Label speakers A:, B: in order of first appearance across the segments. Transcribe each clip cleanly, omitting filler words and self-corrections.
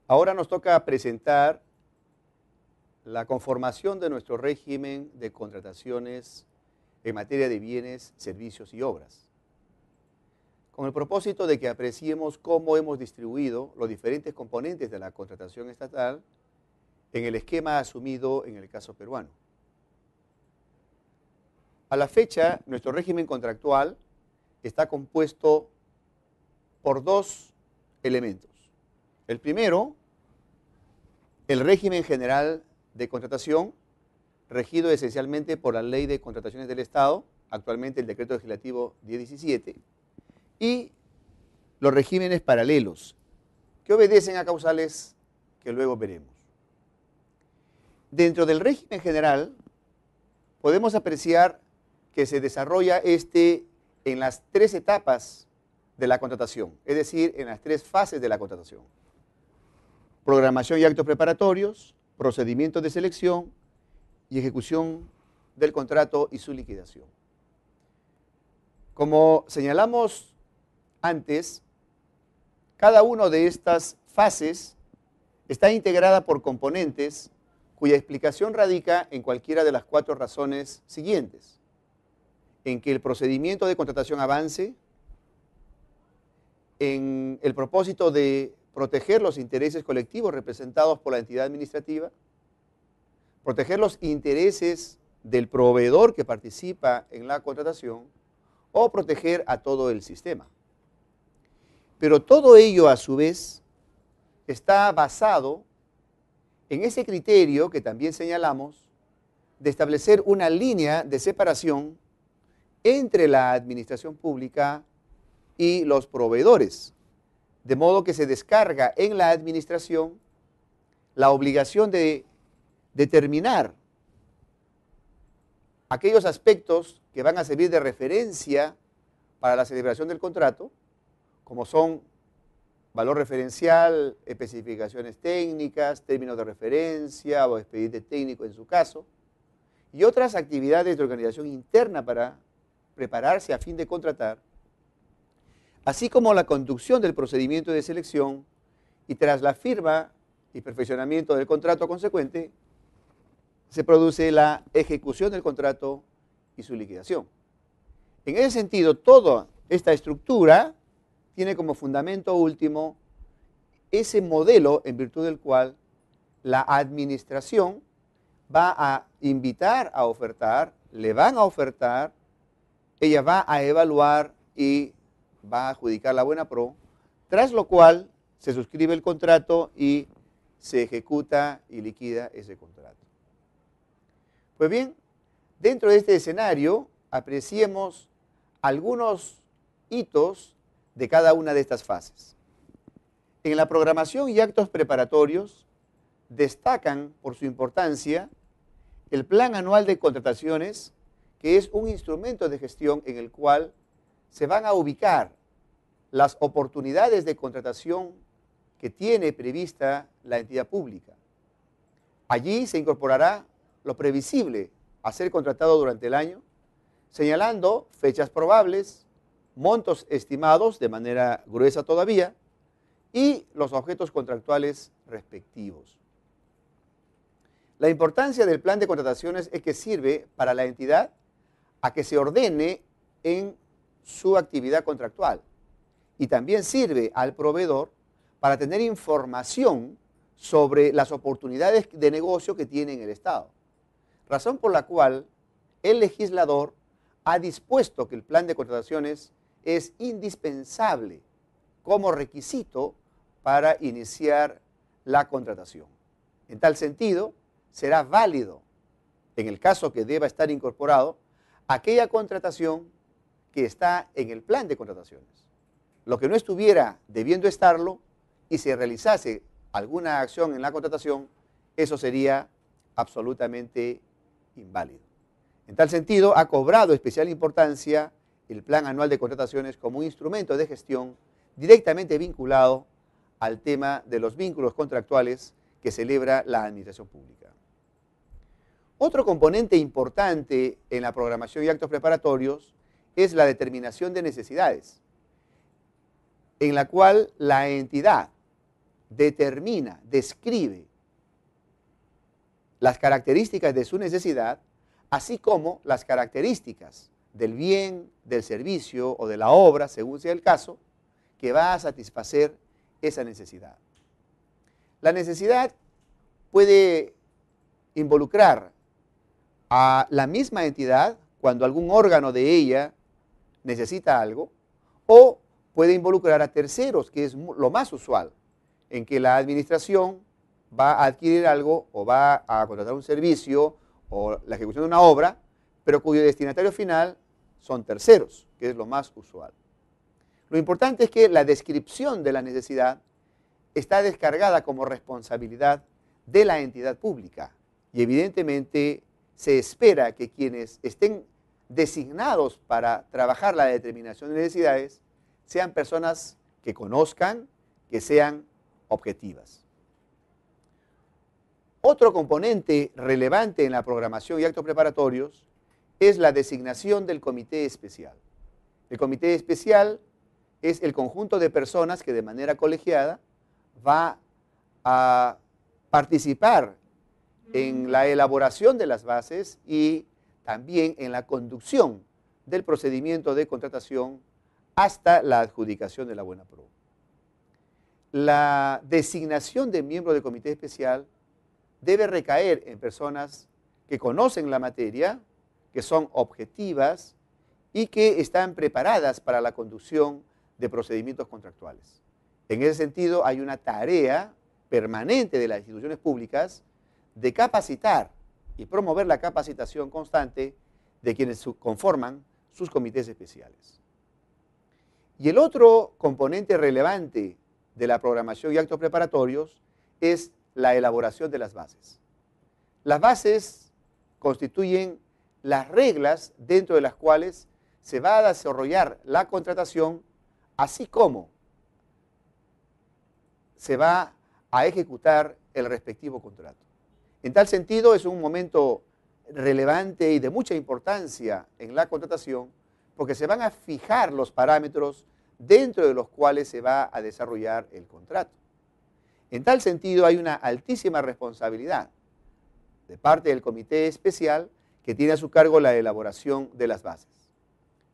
A: Ahora nos toca presentar la conformación de nuestro régimen de contrataciones en materia de bienes, servicios y obras, con el propósito de que apreciemos cómo hemos distribuido los diferentes componentes de la contratación estatal en el esquema asumido en el caso peruano. A la fecha, nuestro régimen contractual está compuesto por dos elementos. El primero, el régimen general de contratación, regido esencialmente por la Ley de Contrataciones del Estado, actualmente el Decreto Legislativo 1017, y los regímenes paralelos, que obedecen a causales que luego veremos. Dentro del régimen general, podemos apreciar que se desarrolla en las tres etapas de la contratación, es decir, en las tres fases de la contratación: programación y actos preparatorios, procedimiento de selección y ejecución del contrato y su liquidación. Como señalamos antes, cada una de estas fases está integrada por componentes cuya explicación radica en cualquiera de las cuatro razones siguientes: en que el procedimiento de contratación avance, en el propósito de proteger los intereses colectivos representados por la entidad administrativa, proteger los intereses del proveedor que participa en la contratación o proteger a todo el sistema. Pero todo ello, a su vez, está basado en ese criterio que también señalamos de establecer una línea de separación entre la administración pública y los proveedores, de modo que se descarga en la administración la obligación de determinar aquellos aspectos que van a servir de referencia para la celebración del contrato, como son valor referencial, especificaciones técnicas, términos de referencia o expediente técnico en su caso, y otras actividades de organización interna para prepararse a fin de contratar, así como la conducción del procedimiento de selección, y tras la firma y perfeccionamiento del contrato consecuente, se produce la ejecución del contrato y su liquidación. En ese sentido, toda esta estructura tiene como fundamento último ese modelo en virtud del cual la administración va a invitar a ofertar, le van a ofertar, ella va a evaluar y va a adjudicar la buena pro, tras lo cual se suscribe el contrato y se ejecuta y liquida ese contrato. Pues bien, dentro de este escenario, apreciemos algunos hitos de cada una de estas fases. En la programación y actos preparatorios destacan por su importancia el Plan Anual de Contrataciones, que es un instrumento de gestión en el cual se van a ubicar las oportunidades de contratación que tiene prevista la entidad pública. Allí se incorporará lo previsible a ser contratado durante el año, señalando fechas probables, montos estimados de manera gruesa todavía y los objetos contractuales respectivos. La importancia del plan de contrataciones es que sirve para la entidad a que se ordene en su actividad contractual y también sirve al proveedor para tener información sobre las oportunidades de negocio que tiene en el Estado. Razón por la cual el legislador ha dispuesto que el plan de contrataciones es indispensable como requisito para iniciar la contratación. En tal sentido, será válido, en el caso que deba estar incorporado, aquella contratación que está en el plan de contrataciones. Lo que no estuviera debiendo estarlo y se realizase alguna acción en la contratación, eso sería absolutamente inválido. En tal sentido, ha cobrado especial importancia el Plan Anual de Contrataciones como un instrumento de gestión directamente vinculado al tema de los vínculos contractuales que celebra la administración pública. Otro componente importante en la programación y actos preparatorios es la determinación de necesidades, en la cual la entidad determina, describe las características de su necesidad, así como las características del bien, del servicio o de la obra, según sea el caso, que va a satisfacer esa necesidad. La necesidad puede involucrar a la misma entidad cuando algún órgano de ella necesita algo, o puede involucrar a terceros, que es lo más usual, en que la administración va a adquirir algo o va a contratar un servicio o la ejecución de una obra, pero cuyo destinatario final son terceros, que es lo más usual. Lo importante es que la descripción de la necesidad está descargada como responsabilidad de la entidad pública y evidentemente se espera que quienes estén designados para trabajar la determinación de necesidades sean personas que conozcan, que sean objetivas. Otro componente relevante en la programación y actos preparatorios es la designación del comité especial. El comité especial es el conjunto de personas que de manera colegiada va a participar en la elaboración de las bases y también en la conducción del procedimiento de contratación hasta la adjudicación de la buena prueba. La designación de miembros del comité especial debe recaer en personas que conocen la materia, que son objetivas y que están preparadas para la conducción de procedimientos contractuales. En ese sentido, hay una tarea permanente de las instituciones públicas de capacitar y promover la capacitación constante de quienes conforman sus comités especiales. Y el otro componente relevante de la programación y actos preparatorios es la elaboración de las bases. Las bases constituyen las reglas dentro de las cuales se va a desarrollar la contratación, así como se va a ejecutar el respectivo contrato. En tal sentido, es un momento relevante y de mucha importancia en la contratación, porque se van a fijar los parámetros dentro de los cuales se va a desarrollar el contrato. En tal sentido, hay una altísima responsabilidad de parte del comité especial que tiene a su cargo la elaboración de las bases.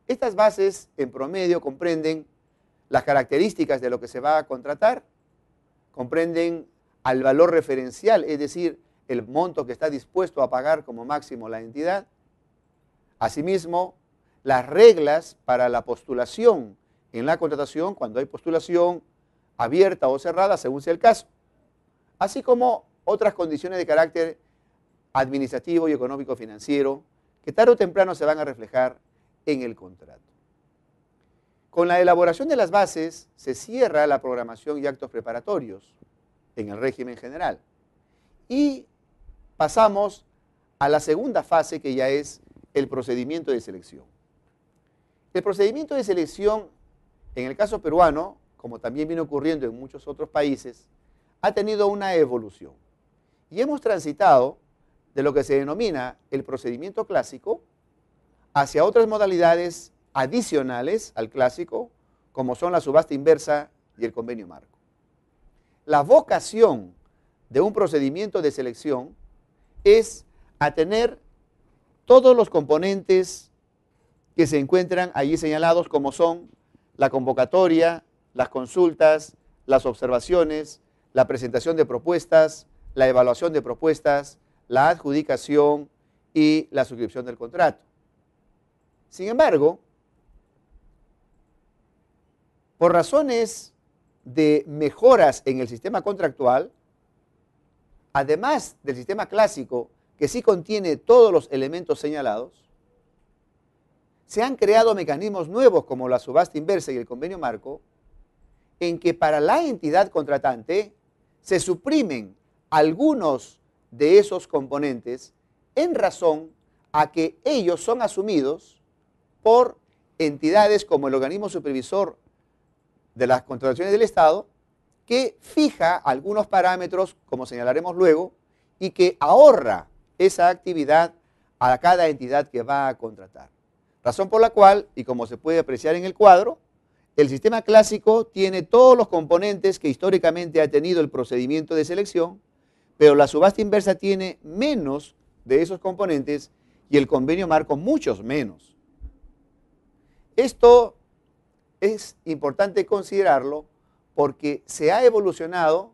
A: Estas bases, en promedio, comprenden las características de lo que se va a contratar, comprenden al valor referencial, es decir, el monto que está dispuesto a pagar como máximo la entidad. Asimismo, las reglas para la postulación en la contratación, cuando hay postulación abierta o cerrada, según sea el caso, así como otras condiciones de carácter administrativo y económico financiero que tarde o temprano se van a reflejar en el contrato. Con la elaboración de las bases se cierra la programación y actos preparatorios en el régimen general y pasamos a la segunda fase, que ya es el procedimiento de selección. El procedimiento de selección, en el caso peruano, como también viene ocurriendo en muchos otros países, ha tenido una evolución. Y hemos transitado de lo que se denomina el procedimiento clásico hacia otras modalidades adicionales al clásico, como son la subasta inversa y el convenio marco. La vocación de un procedimiento de selección es a tener todos los componentes que se encuentran allí señalados, como son la convocatoria, las consultas, las observaciones, la presentación de propuestas, la evaluación de propuestas, la adjudicación y la suscripción del contrato. Sin embargo, por razones de mejoras en el sistema contractual, además del sistema clásico, que sí contiene todos los elementos señalados, se han creado mecanismos nuevos como la subasta inversa y el convenio marco, en que para la entidad contratante se suprimen algunos de esos componentes en razón a que ellos son asumidos por entidades como el organismo supervisor de las contrataciones del Estado, que fija algunos parámetros, como señalaremos luego, y que ahorra esa actividad a cada entidad que va a contratar. Razón por la cual, y como se puede apreciar en el cuadro, el sistema clásico tiene todos los componentes que históricamente ha tenido el procedimiento de selección, pero la subasta inversa tiene menos de esos componentes y el convenio marco muchos menos. Esto es importante considerarlo porque se ha evolucionado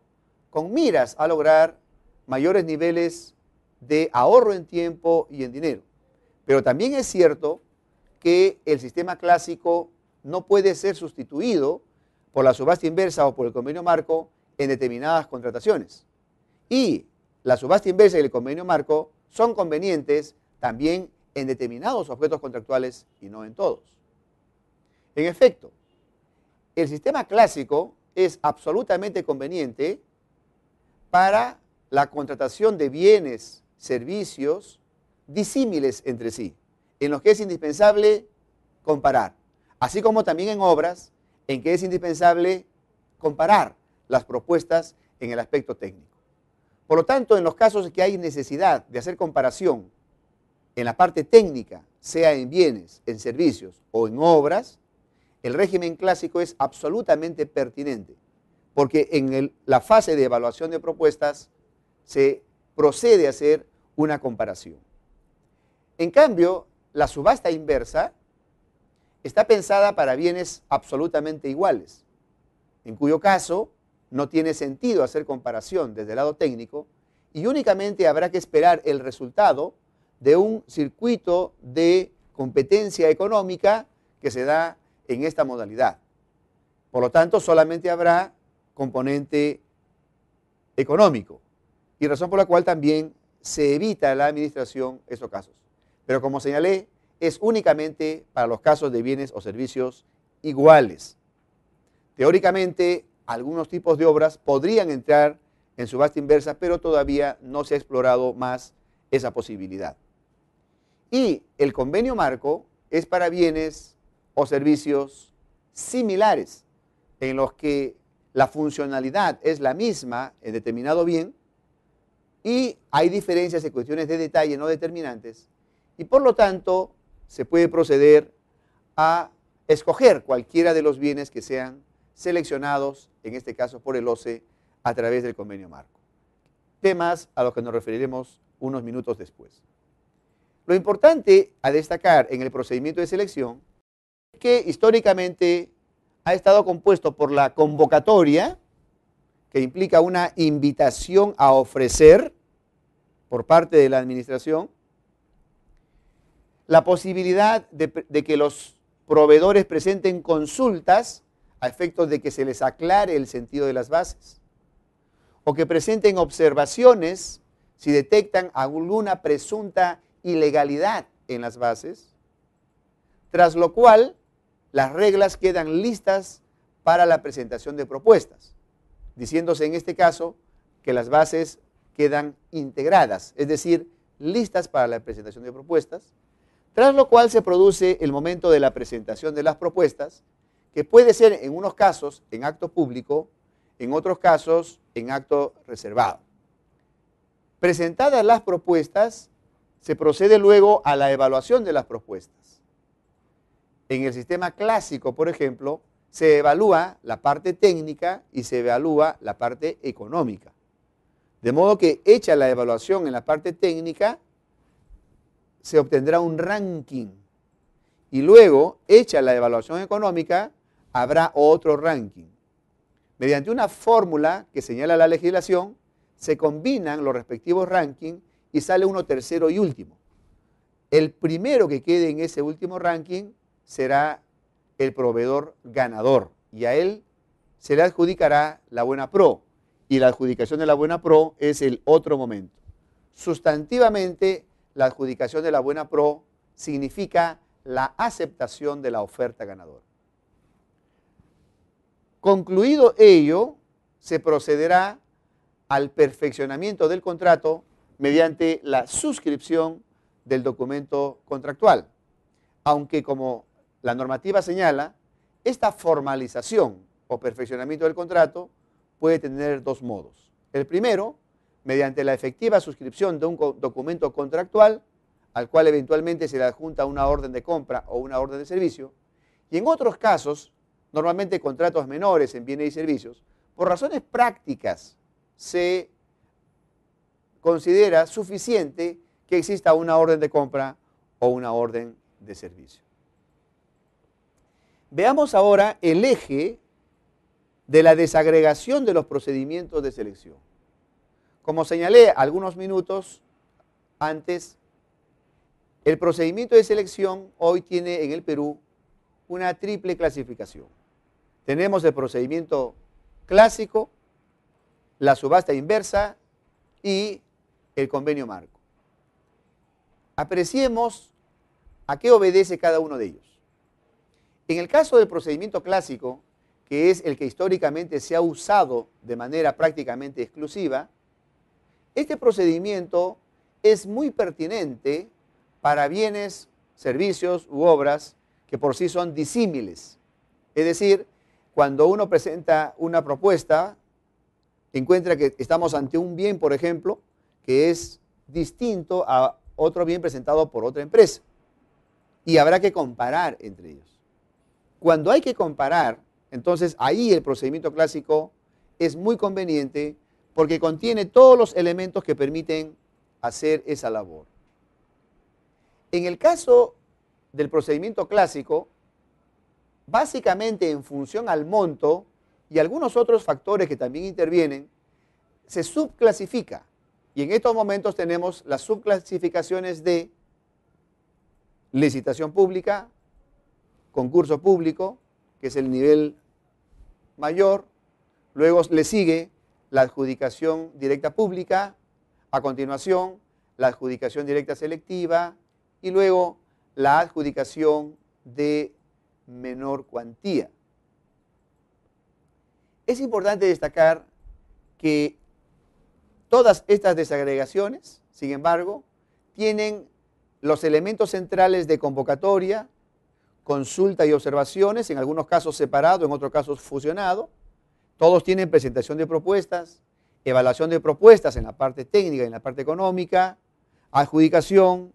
A: con miras a lograr mayores niveles de ahorro en tiempo y en dinero. Pero también es cierto que el sistema clásico no puede ser sustituido por la subasta inversa o por el convenio marco en determinadas contrataciones. Y la subasta inversa y el convenio marco son convenientes también en determinados objetos contractuales y no en todos. En efecto, el sistema clásico es absolutamente conveniente para la contratación de bienes, servicios disímiles entre sí, en los que es indispensable comparar, así como también en obras en que es indispensable comparar las propuestas en el aspecto técnico. Por lo tanto, en los casos en que hay necesidad de hacer comparación en la parte técnica, sea en bienes, en servicios o en obras, el régimen clásico es absolutamente pertinente, porque en la fase de evaluación de propuestas se procede a hacer una comparación. En cambio, la subasta inversa está pensada para bienes absolutamente iguales, en cuyo caso no tiene sentido hacer comparación desde el lado técnico y únicamente habrá que esperar el resultado de un circuito de competencia económica que se da en esta modalidad. Por lo tanto, solamente habrá componente económico y razón por la cual también se evita la administración esos casos. Pero como señalé, es únicamente para los casos de bienes o servicios iguales. Teóricamente, algunos tipos de obras podrían entrar en subasta inversa, pero todavía no se ha explorado más esa posibilidad. Y el convenio marco es para bienes o servicios similares, en los que la funcionalidad es la misma en determinado bien y hay diferencias en cuestiones de detalle no determinantes y por lo tanto se puede proceder a escoger cualquiera de los bienes que sean seleccionados, en este caso por el OCE, a través del convenio marco. Temas a los que nos referiremos unos minutos después. Lo importante a destacar en el procedimiento de selección es que históricamente ha estado compuesto por la convocatoria, que implica una invitación a ofrecer por parte de la administración, la posibilidad de que los proveedores presenten consultas a efectos de que se les aclare el sentido de las bases, o que presenten observaciones si detectan alguna presunta ilegalidad en las bases, tras lo cual las reglas quedan listas para la presentación de propuestas, diciéndose en este caso que las bases quedan integradas, es decir, listas para la presentación de propuestas, tras lo cual se produce el momento de la presentación de las propuestas, que puede ser en unos casos en acto público, en otros casos en acto reservado. Presentadas las propuestas, se procede luego a la evaluación de las propuestas. En el sistema clásico, por ejemplo, se evalúa la parte técnica y se evalúa la parte económica. De modo que, hecha la evaluación en la parte técnica, se obtendrá un ranking. Y luego, hecha la evaluación económica, habrá otro ranking. Mediante una fórmula que señala la legislación, se combinan los respectivos rankings y sale uno tercero y último. El primero que quede en ese último ranking será el proveedor ganador y a él se le adjudicará la buena pro y la adjudicación de la buena pro es el otro momento. Sustantivamente, la adjudicación de la buena pro significa la aceptación de la oferta ganadora. Concluido ello, se procederá al perfeccionamiento del contrato mediante la suscripción del documento contractual, aunque como la normativa señala, esta formalización o perfeccionamiento del contrato puede tener dos modos. El primero, mediante la efectiva suscripción de un documento contractual, al cual eventualmente se le adjunta una orden de compra o una orden de servicio, y en otros casos, normalmente contratos menores en bienes y servicios, por razones prácticas se considera suficiente que exista una orden de compra o una orden de servicio. Veamos ahora el eje de la desagregación de los procedimientos de selección. Como señalé algunos minutos antes, el procedimiento de selección hoy tiene en el Perú una triple clasificación. Tenemos el procedimiento clásico, la subasta inversa y el convenio marco. Apreciemos a qué obedece cada uno de ellos. En el caso del procedimiento clásico, que es el que históricamente se ha usado de manera prácticamente exclusiva, este procedimiento es muy pertinente para bienes, servicios u obras que por sí son disímiles. Es decir, cuando uno presenta una propuesta, encuentra que estamos ante un bien, por ejemplo, que es distinto a otro bien presentado por otra empresa. Y habrá que comparar entre ellos. Cuando hay que comparar, entonces ahí el procedimiento clásico es muy conveniente porque contiene todos los elementos que permiten hacer esa labor. En el caso del procedimiento clásico, básicamente en función al monto y algunos otros factores que también intervienen, se subclasifica. Y en estos momentos tenemos las subclasificaciones de licitación pública, concurso público, que es el nivel mayor, luego le sigue la adjudicación directa pública, a continuación la adjudicación directa selectiva y luego la adjudicación de menor cuantía. Es importante destacar que todas estas desagregaciones, sin embargo, tienen los elementos centrales de convocatoria, consulta y observaciones, en algunos casos separado, en otros casos fusionado. Todos tienen presentación de propuestas, evaluación de propuestas en la parte técnica y en la parte económica, adjudicación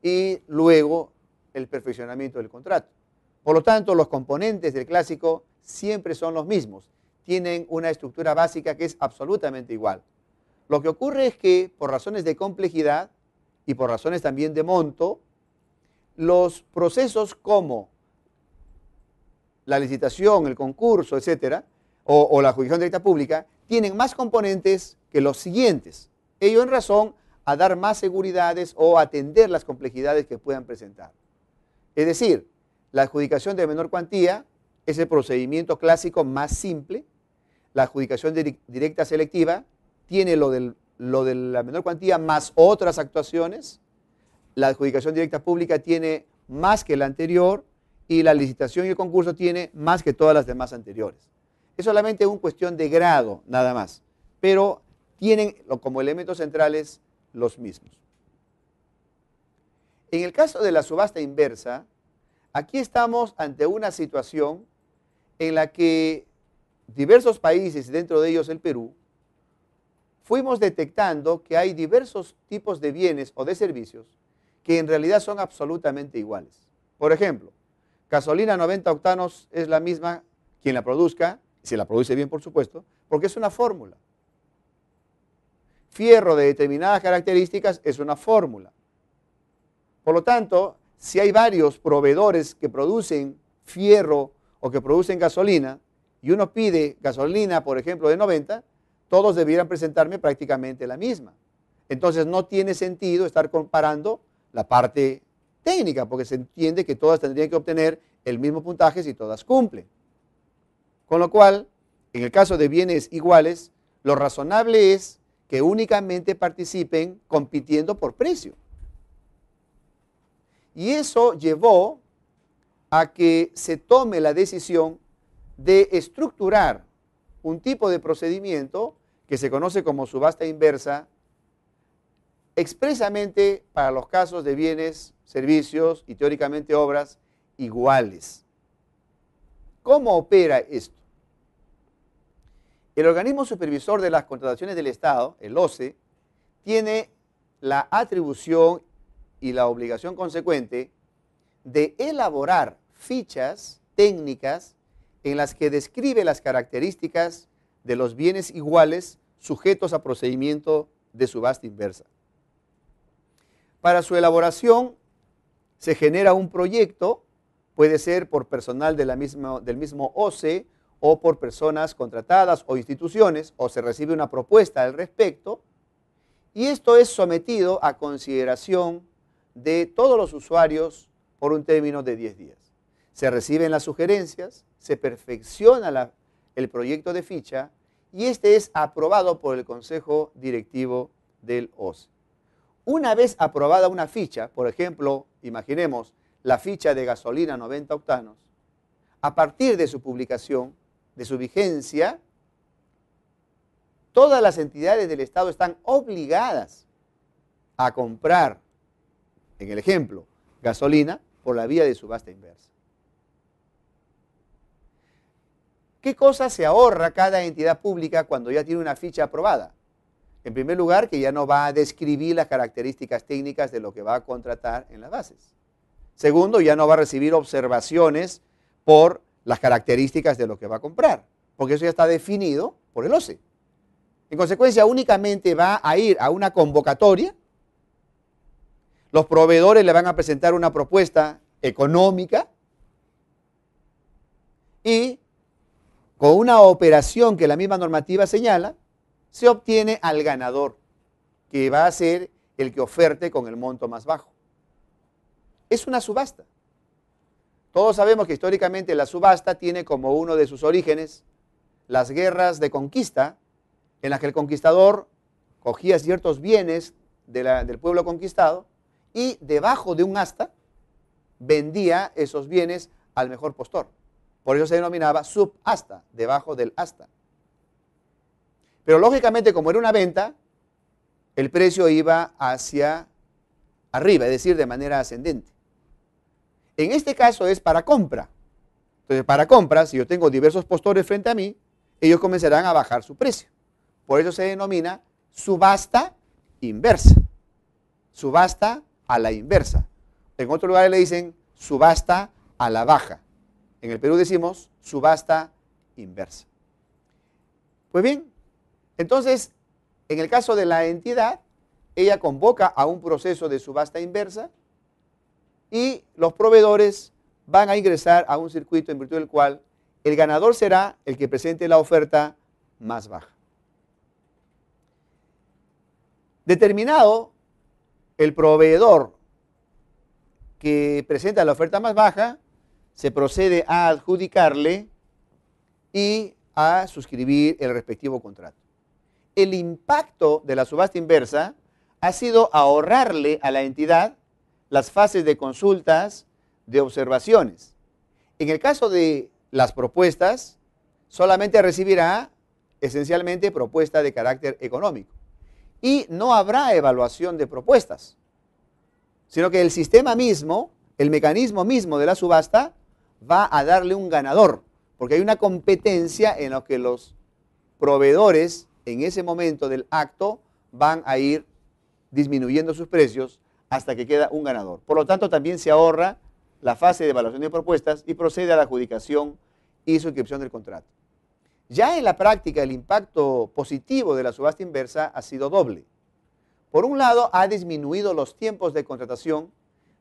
A: y luego el perfeccionamiento del contrato. Por lo tanto, los componentes del clásico siempre son los mismos. Tienen una estructura básica que es absolutamente igual. Lo que ocurre es que por razones de complejidad y por razones también de monto, los procesos como la licitación, el concurso, etcétera, o la adjudicación directa pública, tienen más componentes que los siguientes. Ello en razón a dar más seguridades o atender las complejidades que puedan presentar. Es decir, la adjudicación de menor cuantía es el procedimiento clásico más simple. La adjudicación directa selectiva tiene lo de la menor cuantía más otras actuaciones. La adjudicación directa pública tiene más que la anterior y la licitación y el concurso tiene más que todas las demás anteriores. Es solamente una cuestión de grado, nada más, pero tienen como elementos centrales los mismos. En el caso de la subasta inversa, aquí estamos ante una situación en la que diversos países, dentro de ellos el Perú, fuimos detectando que hay diversos tipos de bienes o de servicios que en realidad son absolutamente iguales. Por ejemplo, gasolina 90 octanos es la misma quien la produzca, si la produce bien por supuesto, porque es una fórmula. Fierro de determinadas características es una fórmula. Por lo tanto, si hay varios proveedores que producen fierro o que producen gasolina, y uno pide gasolina, por ejemplo, de 90, todos debieran presentarme prácticamente la misma. Entonces no tiene sentido estar comparando la parte técnica, porque se entiende que todas tendrían que obtener el mismo puntaje si todas cumplen. Con lo cual, en el caso de bienes iguales, lo razonable es que únicamente participen compitiendo por precio. Y eso llevó a que se tome la decisión de estructurar un tipo de procedimiento que se conoce como subasta inversa, expresamente para los casos de bienes, servicios y teóricamente obras iguales. ¿Cómo opera esto? El organismo supervisor de las contrataciones del Estado, el OCE, tiene la atribución y la obligación consecuente de elaborar fichas técnicas en las que describe las características de los bienes iguales sujetos a procedimiento de subasta inversa. Para su elaboración se genera un proyecto, puede ser por personal del mismo OCE o por personas contratadas o instituciones, o se recibe una propuesta al respecto, y esto es sometido a consideración de todos los usuarios por un término de 10 días. Se reciben las sugerencias, se perfecciona el proyecto de ficha y este es aprobado por el Consejo Directivo del OCE. Una vez aprobada una ficha, por ejemplo, imaginemos la ficha de gasolina 90 octanos, a partir de su publicación, de su vigencia, todas las entidades del Estado están obligadas a comprar, en el ejemplo, gasolina por la vía de subasta inversa. ¿Qué cosa se ahorra cada entidad pública cuando ya tiene una ficha aprobada? En primer lugar, que ya no va a describir las características técnicas de lo que va a contratar en las bases. Segundo, ya no va a recibir observaciones por las características de lo que va a comprar, porque eso ya está definido por el OCE. En consecuencia, únicamente va a ir a una convocatoria, los proveedores le van a presentar una propuesta económica y con una operación que la misma normativa señala, se obtiene al ganador, que va a ser el que oferte con el monto más bajo. Es una subasta. Todos sabemos que históricamente la subasta tiene como uno de sus orígenes las guerras de conquista, en las que el conquistador cogía ciertos bienes del pueblo conquistado y debajo de un asta vendía esos bienes al mejor postor. Por eso se denominaba subasta, debajo del asta. Pero lógicamente, como era una venta, el precio iba hacia arriba, es decir, de manera ascendente. En este caso es para compra. Entonces, para compra, si yo tengo diversos postores frente a mí, ellos comenzarán a bajar su precio. Por eso se denomina subasta inversa. Subasta a la inversa. En otros lugares le dicen subasta a la baja. En el Perú decimos subasta inversa. Pues bien, entonces, en el caso de la entidad, ella convoca a un proceso de subasta inversa y los proveedores van a ingresar a un circuito en virtud del cual el ganador será el que presente la oferta más baja. Determinado el proveedor que presenta la oferta más baja, se procede a adjudicarle y a suscribir el respectivo contrato. El impacto de la subasta inversa ha sido ahorrarle a la entidad las fases de consultas, de observaciones. En el caso de las propuestas, solamente recibirá esencialmente propuesta de carácter económico. Y no habrá evaluación de propuestas, sino que el sistema mismo, el mecanismo mismo de la subasta, va a darle un ganador, porque hay una competencia en la que los proveedores en ese momento del acto van a ir disminuyendo sus precios hasta que queda un ganador. Por lo tanto, también se ahorra la fase de evaluación de propuestas y procede a la adjudicación y suscripción del contrato. Ya en la práctica, el impacto positivo de la subasta inversa ha sido doble. Por un lado, ha disminuido los tiempos de contratación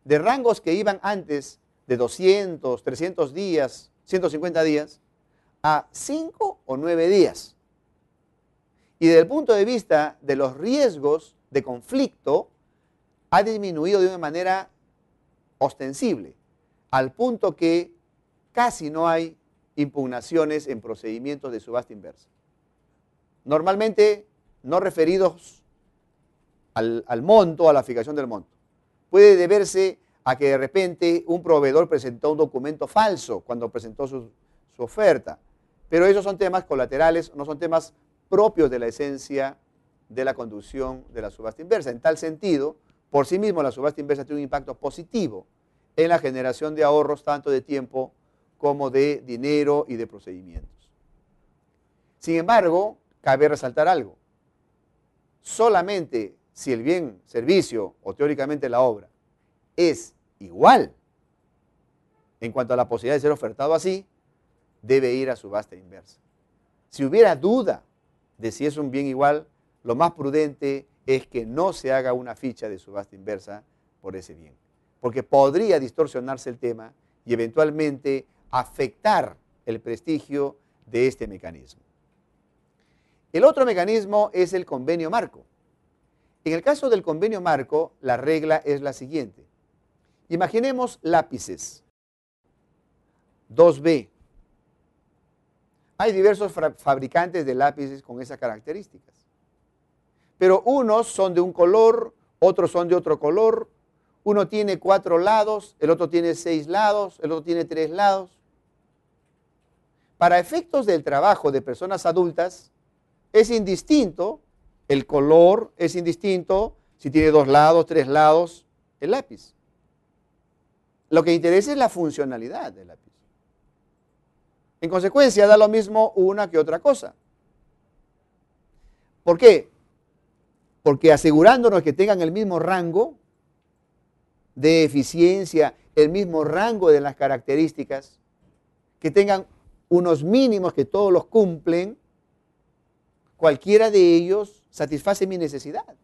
A: de rangos que iban antes de 200, 300 días, 150 días, a 5 o 9 días. Y desde el punto de vista de los riesgos de conflicto, ha disminuido de una manera ostensible, al punto que casi no hay impugnaciones en procedimientos de subasta inversa. Normalmente no referidos al monto, a la fijación del monto. Puede deberse a que de repente un proveedor presentó un documento falso cuando presentó su oferta, pero esos son temas colaterales, no son temas propios de la esencia de la conducción de la subasta inversa. En tal sentido, por sí mismo la subasta inversa tiene un impacto positivo en la generación de ahorros tanto de tiempo como de dinero y de procedimientos. Sin embargo, cabe resaltar algo. Solamente si el bien, servicio o teóricamente la obra es igual en cuanto a la posibilidad de ser ofertado así, debe ir a subasta inversa. Si hubiera duda de si es un bien igual, lo más prudente es que no se haga una ficha de subasta inversa por ese bien, porque podría distorsionarse el tema y eventualmente afectar el prestigio de este mecanismo. El otro mecanismo es el convenio marco. En el caso del convenio marco, la regla es la siguiente. Imaginemos lápices 2B. Hay diversos fabricantes de lápices con esas características. Pero unos son de un color, otros son de otro color. Uno tiene 4 lados, el otro tiene 6 lados, el otro tiene 3 lados. Para efectos del trabajo de personas adultas, es indistinto el color, es indistinto si tiene 2 lados, 3 lados, el lápiz. Lo que interesa es la funcionalidad del lápiz. En consecuencia, da lo mismo una que otra cosa. ¿Por qué? Porque asegurándonos que tengan el mismo rango de eficiencia, el mismo rango de las características, que tengan unos mínimos que todos los cumplen, cualquiera de ellos satisface mi necesidad.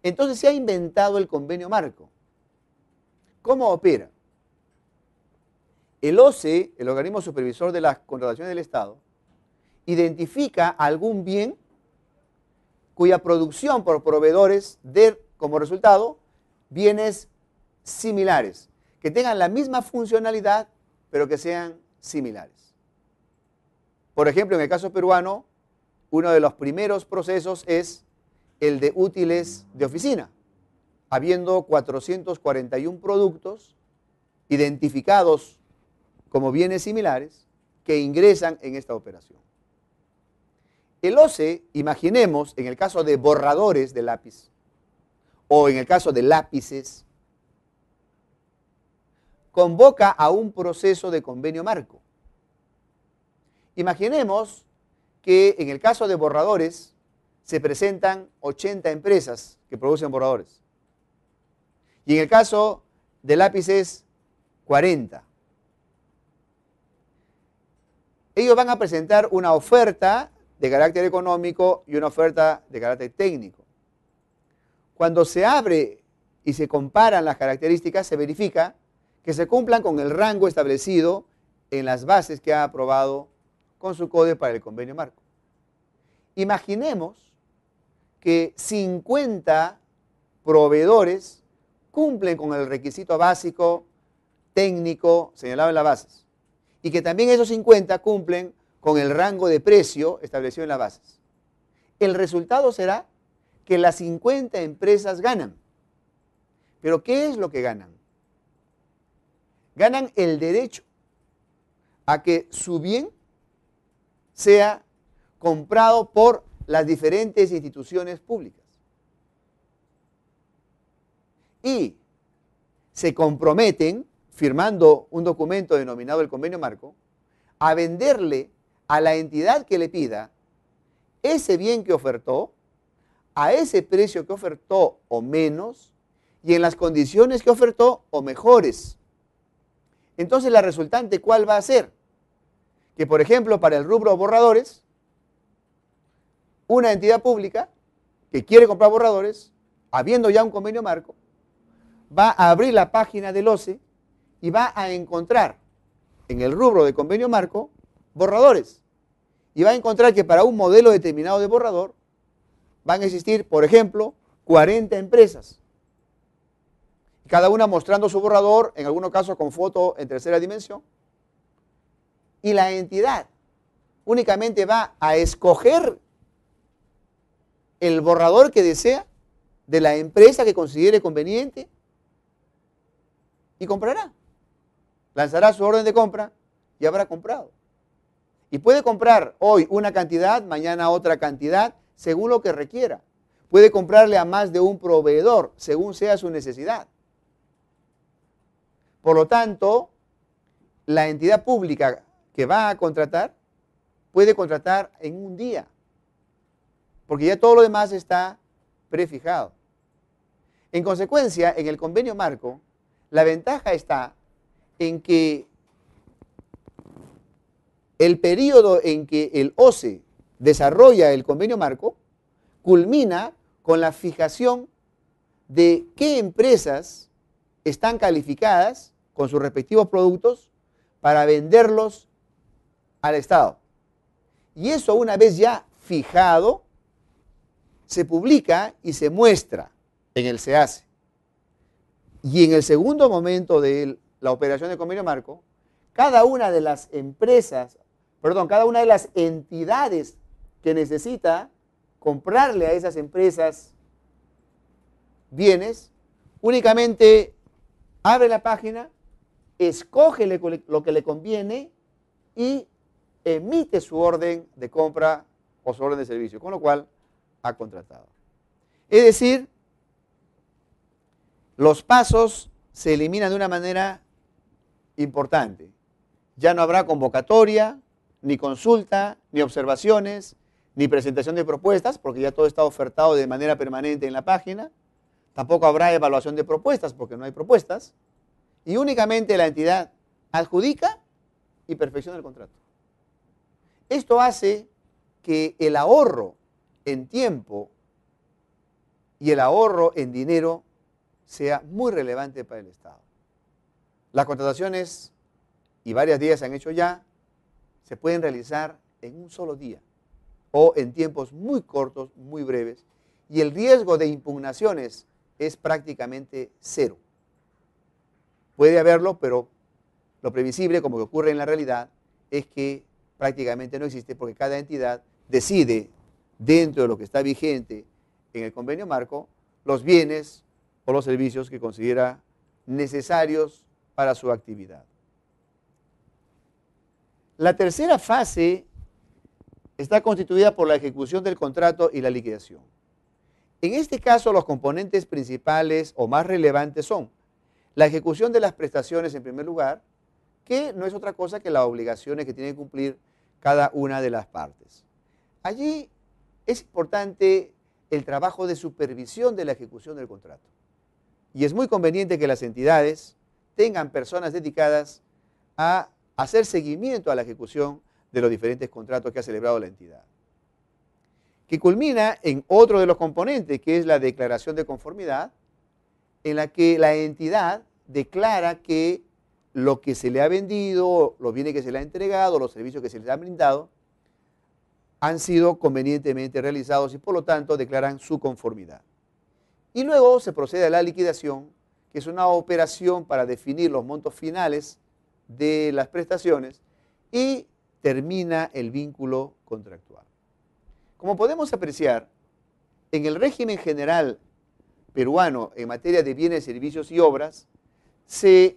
A: Entonces se ha inventado el convenio marco. ¿Cómo opera? El OCE, el organismo supervisor de las contrataciones del Estado, identifica algún bien cuya producción por proveedores dé como resultado bienes similares, que tengan la misma funcionalidad, pero que sean similares. Por ejemplo, en el caso peruano, uno de los primeros procesos es el de útiles de oficina, habiendo 441 productos identificados como bienes similares que ingresan en esta operación. El OCE, imaginemos, en el caso de borradores de lápiz o en el caso de lápices, convoca a un proceso de convenio marco. Imaginemos que en el caso de borradores se presentan 80 empresas que producen borradores y en el caso de lápices 40. Ellos van a presentar una oferta de carácter económico y una oferta de carácter técnico. Cuando se abre y se comparan las características, se verifica que se cumplan con el rango establecido en las bases que ha aprobado con su CODE para el convenio marco. Imaginemos que 50 proveedores cumplen con el requisito básico técnico señalado en las bases y que también esos 50 cumplen con el rango de precio establecido en las bases. El resultado será que las 50 empresas ganan. ¿Pero qué es lo que ganan? Ganan el derecho a que su bien sea comprado por las diferentes instituciones públicas. Y se comprometen, firmando un documento denominado el convenio marco, a venderle a la entidad que le pida ese bien que ofertó, a ese precio que ofertó o menos, y en las condiciones que ofertó o mejores. Entonces la resultante, ¿cuál va a ser? Que, por ejemplo, para el rubro borradores, una entidad pública que quiere comprar borradores, habiendo ya un convenio marco, va a abrir la página del OCE y va a encontrar en el rubro de convenio marco borradores. Y va a encontrar que para un modelo determinado de borrador van a existir, por ejemplo, 40 empresas. Cada una mostrando su borrador, en algunos casos con foto en tercera dimensión. Y la entidad únicamente va a escoger el borrador que desea de la empresa que considere conveniente y comprará. Lanzará su orden de compra y habrá comprado. Y puede comprar hoy una cantidad, mañana otra cantidad, según lo que requiera. Puede comprarle a más de un proveedor, según sea su necesidad. Por lo tanto, la entidad pública que va a contratar puede contratar en un día, porque ya todo lo demás está prefijado. En consecuencia, en el convenio marco, la ventaja está en que el periodo en que el OCE desarrolla el convenio marco culmina con la fijación de qué empresas están calificadas con sus respectivos productos para venderlos al Estado. Y eso, una vez ya fijado, se publica y se muestra en el SEACE. Y en el segundo momento de la operación de convenio marco, cada una de las empresas, cada una de las entidades que necesita comprarle a esas empresas bienes, únicamente abre la página, escoge lo que le conviene y emite su orden de compra o su orden de servicio, con lo cual ha contratado. Es decir, los pasos se eliminan de una manera importante. Ya no habrá convocatoria, ni consulta, ni observaciones, ni presentación de propuestas, porque ya todo está ofertado de manera permanente en la página. Tampoco habrá evaluación de propuestas, porque no hay propuestas. Y únicamente la entidad adjudica y perfecciona el contrato. Esto hace que el ahorro en tiempo y el ahorro en dinero sea muy relevante para el Estado. Las contrataciones, y varias días se han hecho ya, se pueden realizar en un solo día o en tiempos muy cortos, muy breves, y el riesgo de impugnaciones es prácticamente cero. Puede haberlo, pero lo previsible, como que ocurre en la realidad, es que prácticamente no existe, porque cada entidad decide, dentro de lo que está vigente en el convenio marco, los bienes o los servicios que considera necesarios para su actividad. La tercera fase está constituida por la ejecución del contrato y la liquidación. En este caso, los componentes principales o más relevantes son la ejecución de las prestaciones en primer lugar, que no es otra cosa que las obligaciones que tiene que cumplir cada una de las partes. Allí es importante el trabajo de supervisión de la ejecución del contrato. Y es muy conveniente que las entidades tengan personas dedicadas a hacer seguimiento a la ejecución de los diferentes contratos que ha celebrado la entidad, que culmina en otro de los componentes, que es la declaración de conformidad, en la que la entidad declara que lo que se le ha vendido, los bienes que se le ha entregado, los servicios que se les han brindado, han sido convenientemente realizados y por lo tanto declaran su conformidad. Y luego se procede a la liquidación, que es una operación para definir los montos finales de las prestaciones y termina el vínculo contractual. Como podemos apreciar, en el régimen general peruano en materia de bienes, servicios y obras, se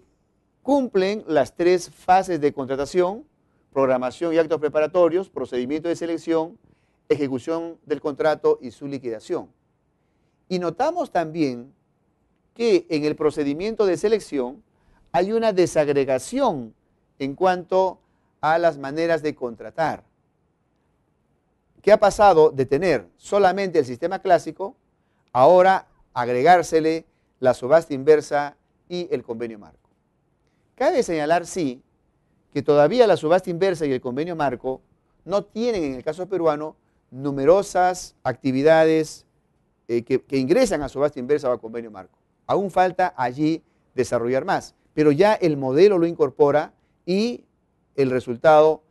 A: cumplen las tres fases de contratación: programación y actos preparatorios, procedimiento de selección, ejecución del contrato y su liquidación. Y notamos también que en el procedimiento de selección hay una desagregación en cuanto a las maneras de contratar, que ha pasado de tener solamente el sistema clásico, ahora agregársele la subasta inversa y el convenio marco. Cabe señalar, sí, que todavía la subasta inversa y el convenio marco no tienen, en el caso peruano, numerosas actividades que ingresan a subasta inversa o a convenio marco. Aún falta allí desarrollar más, pero ya el modelo lo incorpora y el resultado,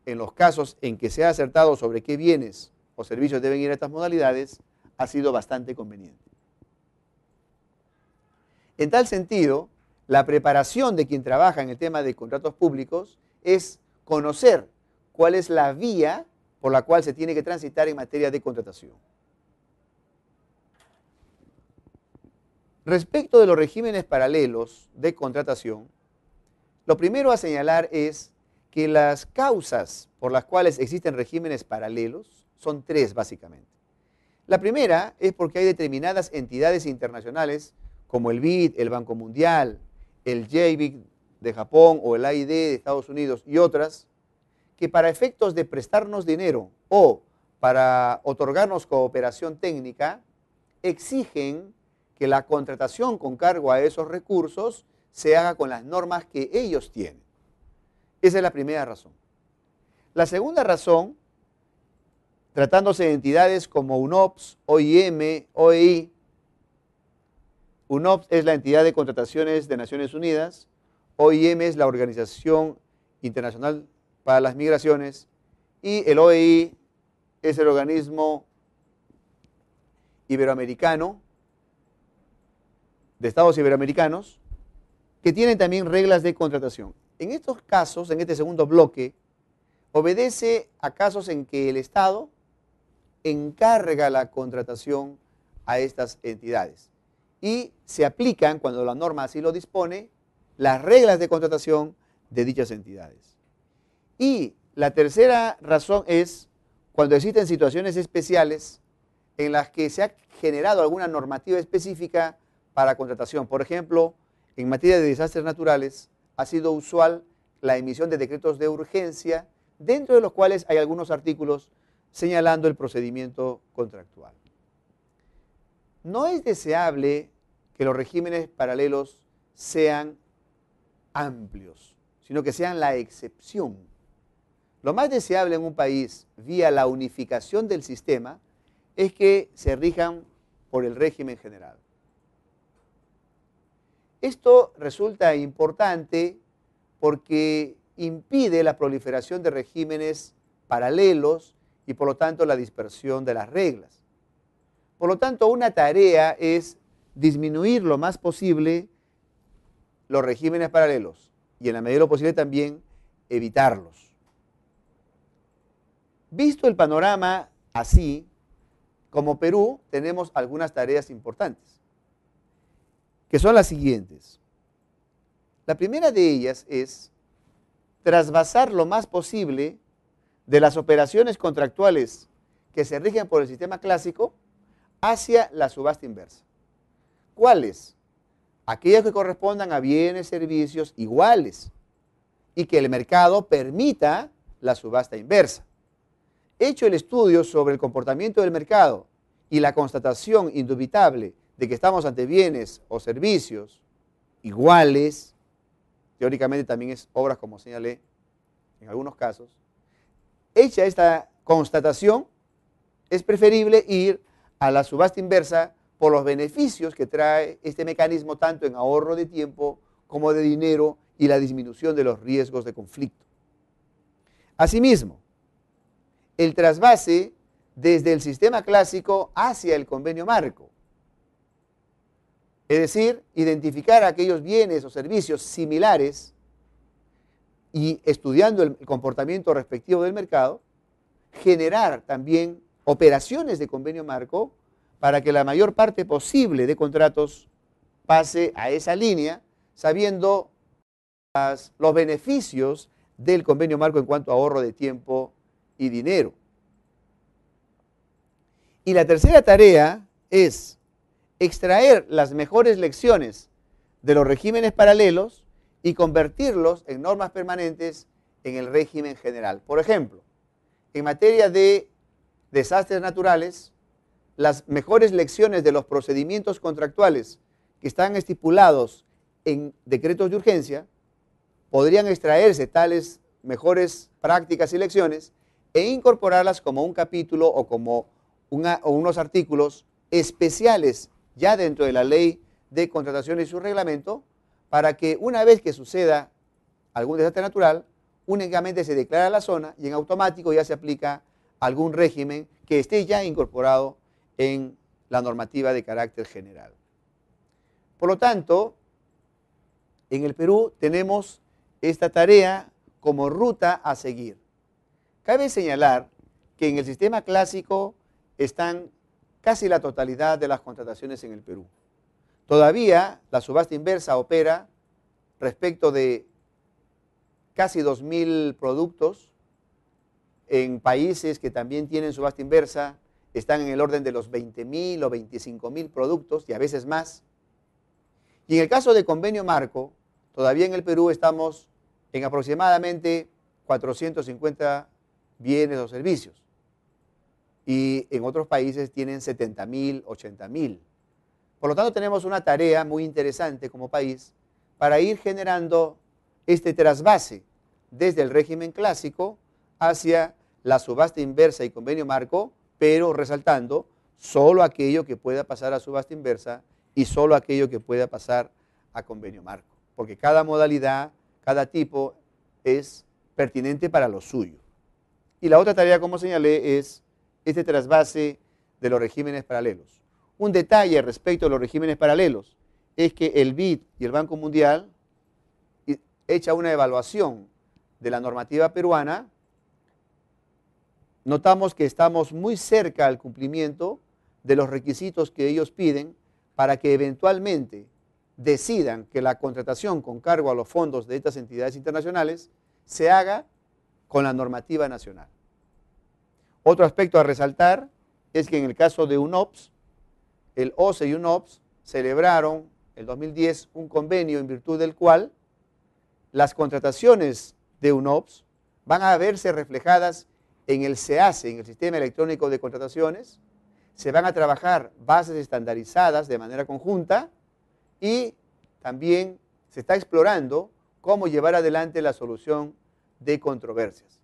A: en los casos en que se ha acertado sobre qué bienes o servicios deben ir a estas modalidades, ha sido bastante conveniente. En tal sentido, la preparación de quien trabaja en el tema de contratos públicos es conocer cuál es la vía por la cual se tiene que transitar en materia de contratación. Respecto de los regímenes paralelos de contratación, lo primero a señalar es que las causas por las cuales existen regímenes paralelos son tres, básicamente. La primera es porque hay determinadas entidades internacionales como el BID, el Banco Mundial, el JBIC de Japón o el AID de Estados Unidos y otras, que para efectos de prestarnos dinero o para otorgarnos cooperación técnica, exigen que la contratación con cargo a esos recursos se haga con las normas que ellos tienen. Esa es la primera razón. La segunda razón, tratándose de entidades como UNOPS, OIM, OEI. UNOPS es la entidad de contrataciones de Naciones Unidas, OIM es la Organización Internacional para las Migraciones y el OEI es el organismo iberoamericano, de Estados iberoamericanos, que tienen también reglas de contratación. En estos casos, en este segundo bloque, obedece a casos en que el Estado encarga la contratación a estas entidades y se aplican, cuando la norma así lo dispone, las reglas de contratación de dichas entidades. Y la tercera razón es cuando existen situaciones especiales en las que se ha generado alguna normativa específica para contratación. Por ejemplo, en materia de desastres naturales ha sido usual la emisión de decretos de urgencia, dentro de los cuales hay algunos artículos señalando el procedimiento contractual. No es deseable que los regímenes paralelos sean amplios, sino que sean la excepción. Lo más deseable en un país, vía la unificación del sistema, es que se rijan por el régimen general. Esto resulta importante porque impide la proliferación de regímenes paralelos y por lo tanto la dispersión de las reglas. Por lo tanto, una tarea es disminuir lo más posible los regímenes paralelos y en la medida de lo posible también evitarlos. Visto el panorama así, como Perú tenemos algunas tareas importantes, que son las siguientes. La primera de ellas es trasvasar lo más posible de las operaciones contractuales que se rigen por el sistema clásico hacia la subasta inversa. ¿Cuáles? Aquellas que correspondan a bienes, servicios iguales y que el mercado permita la subasta inversa. Hecho el estudio sobre el comportamiento del mercado y la constatación indubitable de que estamos ante bienes o servicios iguales, teóricamente también es obras como señalé en algunos casos, hecha esta constatación, es preferible ir a la subasta inversa por los beneficios que trae este mecanismo tanto en ahorro de tiempo como de dinero y la disminución de los riesgos de conflicto. Asimismo, el trasvase desde el sistema clásico hacia el convenio marco. Es decir, identificar aquellos bienes o servicios similares y estudiando el comportamiento respectivo del mercado, generar también operaciones de convenio marco para que la mayor parte posible de contratos pase a esa línea, sabiendo los beneficios del convenio marco en cuanto a ahorro de tiempo y dinero. Y la tercera tarea es extraer las mejores lecciones de los regímenes paralelos y convertirlos en normas permanentes en el régimen general. Por ejemplo, en materia de desastres naturales, las mejores lecciones de los procedimientos contractuales que están estipulados en decretos de urgencia, podrían extraerse tales mejores prácticas y lecciones e incorporarlas como un capítulo o como unos artículos especiales ya dentro de la ley de contratación y su reglamento, para que una vez que suceda algún desastre natural, únicamente se declara la zona y en automático ya se aplica algún régimen que esté ya incorporado en la normativa de carácter general. Por lo tanto, en el Perú tenemos esta tarea como ruta a seguir. Cabe señalar que en el sistema clásico están casi la totalidad de las contrataciones en el Perú. Todavía la subasta inversa opera respecto de casi 2.000 productos. En países que también tienen subasta inversa están en el orden de los 20.000 o 25.000 productos y a veces más. Y en el caso de convenio marco, todavía en el Perú estamos en aproximadamente 450 bienes o servicios. Y en otros países tienen 70.000, 80.000. Por lo tanto, tenemos una tarea muy interesante como país para ir generando este trasvase desde el régimen clásico hacia la subasta inversa y convenio marco, pero resaltando solo aquello que pueda pasar a subasta inversa y solo aquello que pueda pasar a convenio marco, porque cada modalidad, cada tipo es pertinente para lo suyo. Y la otra tarea, como señalé, es este trasvase de los regímenes paralelos. Un detalle respecto a los regímenes paralelos es que el BID y el Banco Mundial echa una evaluación de la normativa peruana. Notamos que estamos muy cerca al cumplimiento de los requisitos que ellos piden para que eventualmente decidan que la contratación con cargo a los fondos de estas entidades internacionales se haga con la normativa nacional. Otro aspecto a resaltar es que en el caso de UNOPS, el OCE y UNOPS celebraron el 2010 un convenio en virtud del cual las contrataciones de UNOPS van a verse reflejadas en el SEACE, en el Sistema Electrónico de Contrataciones. Se van a trabajar bases estandarizadas de manera conjunta y también se está explorando cómo llevar adelante la solución de controversias.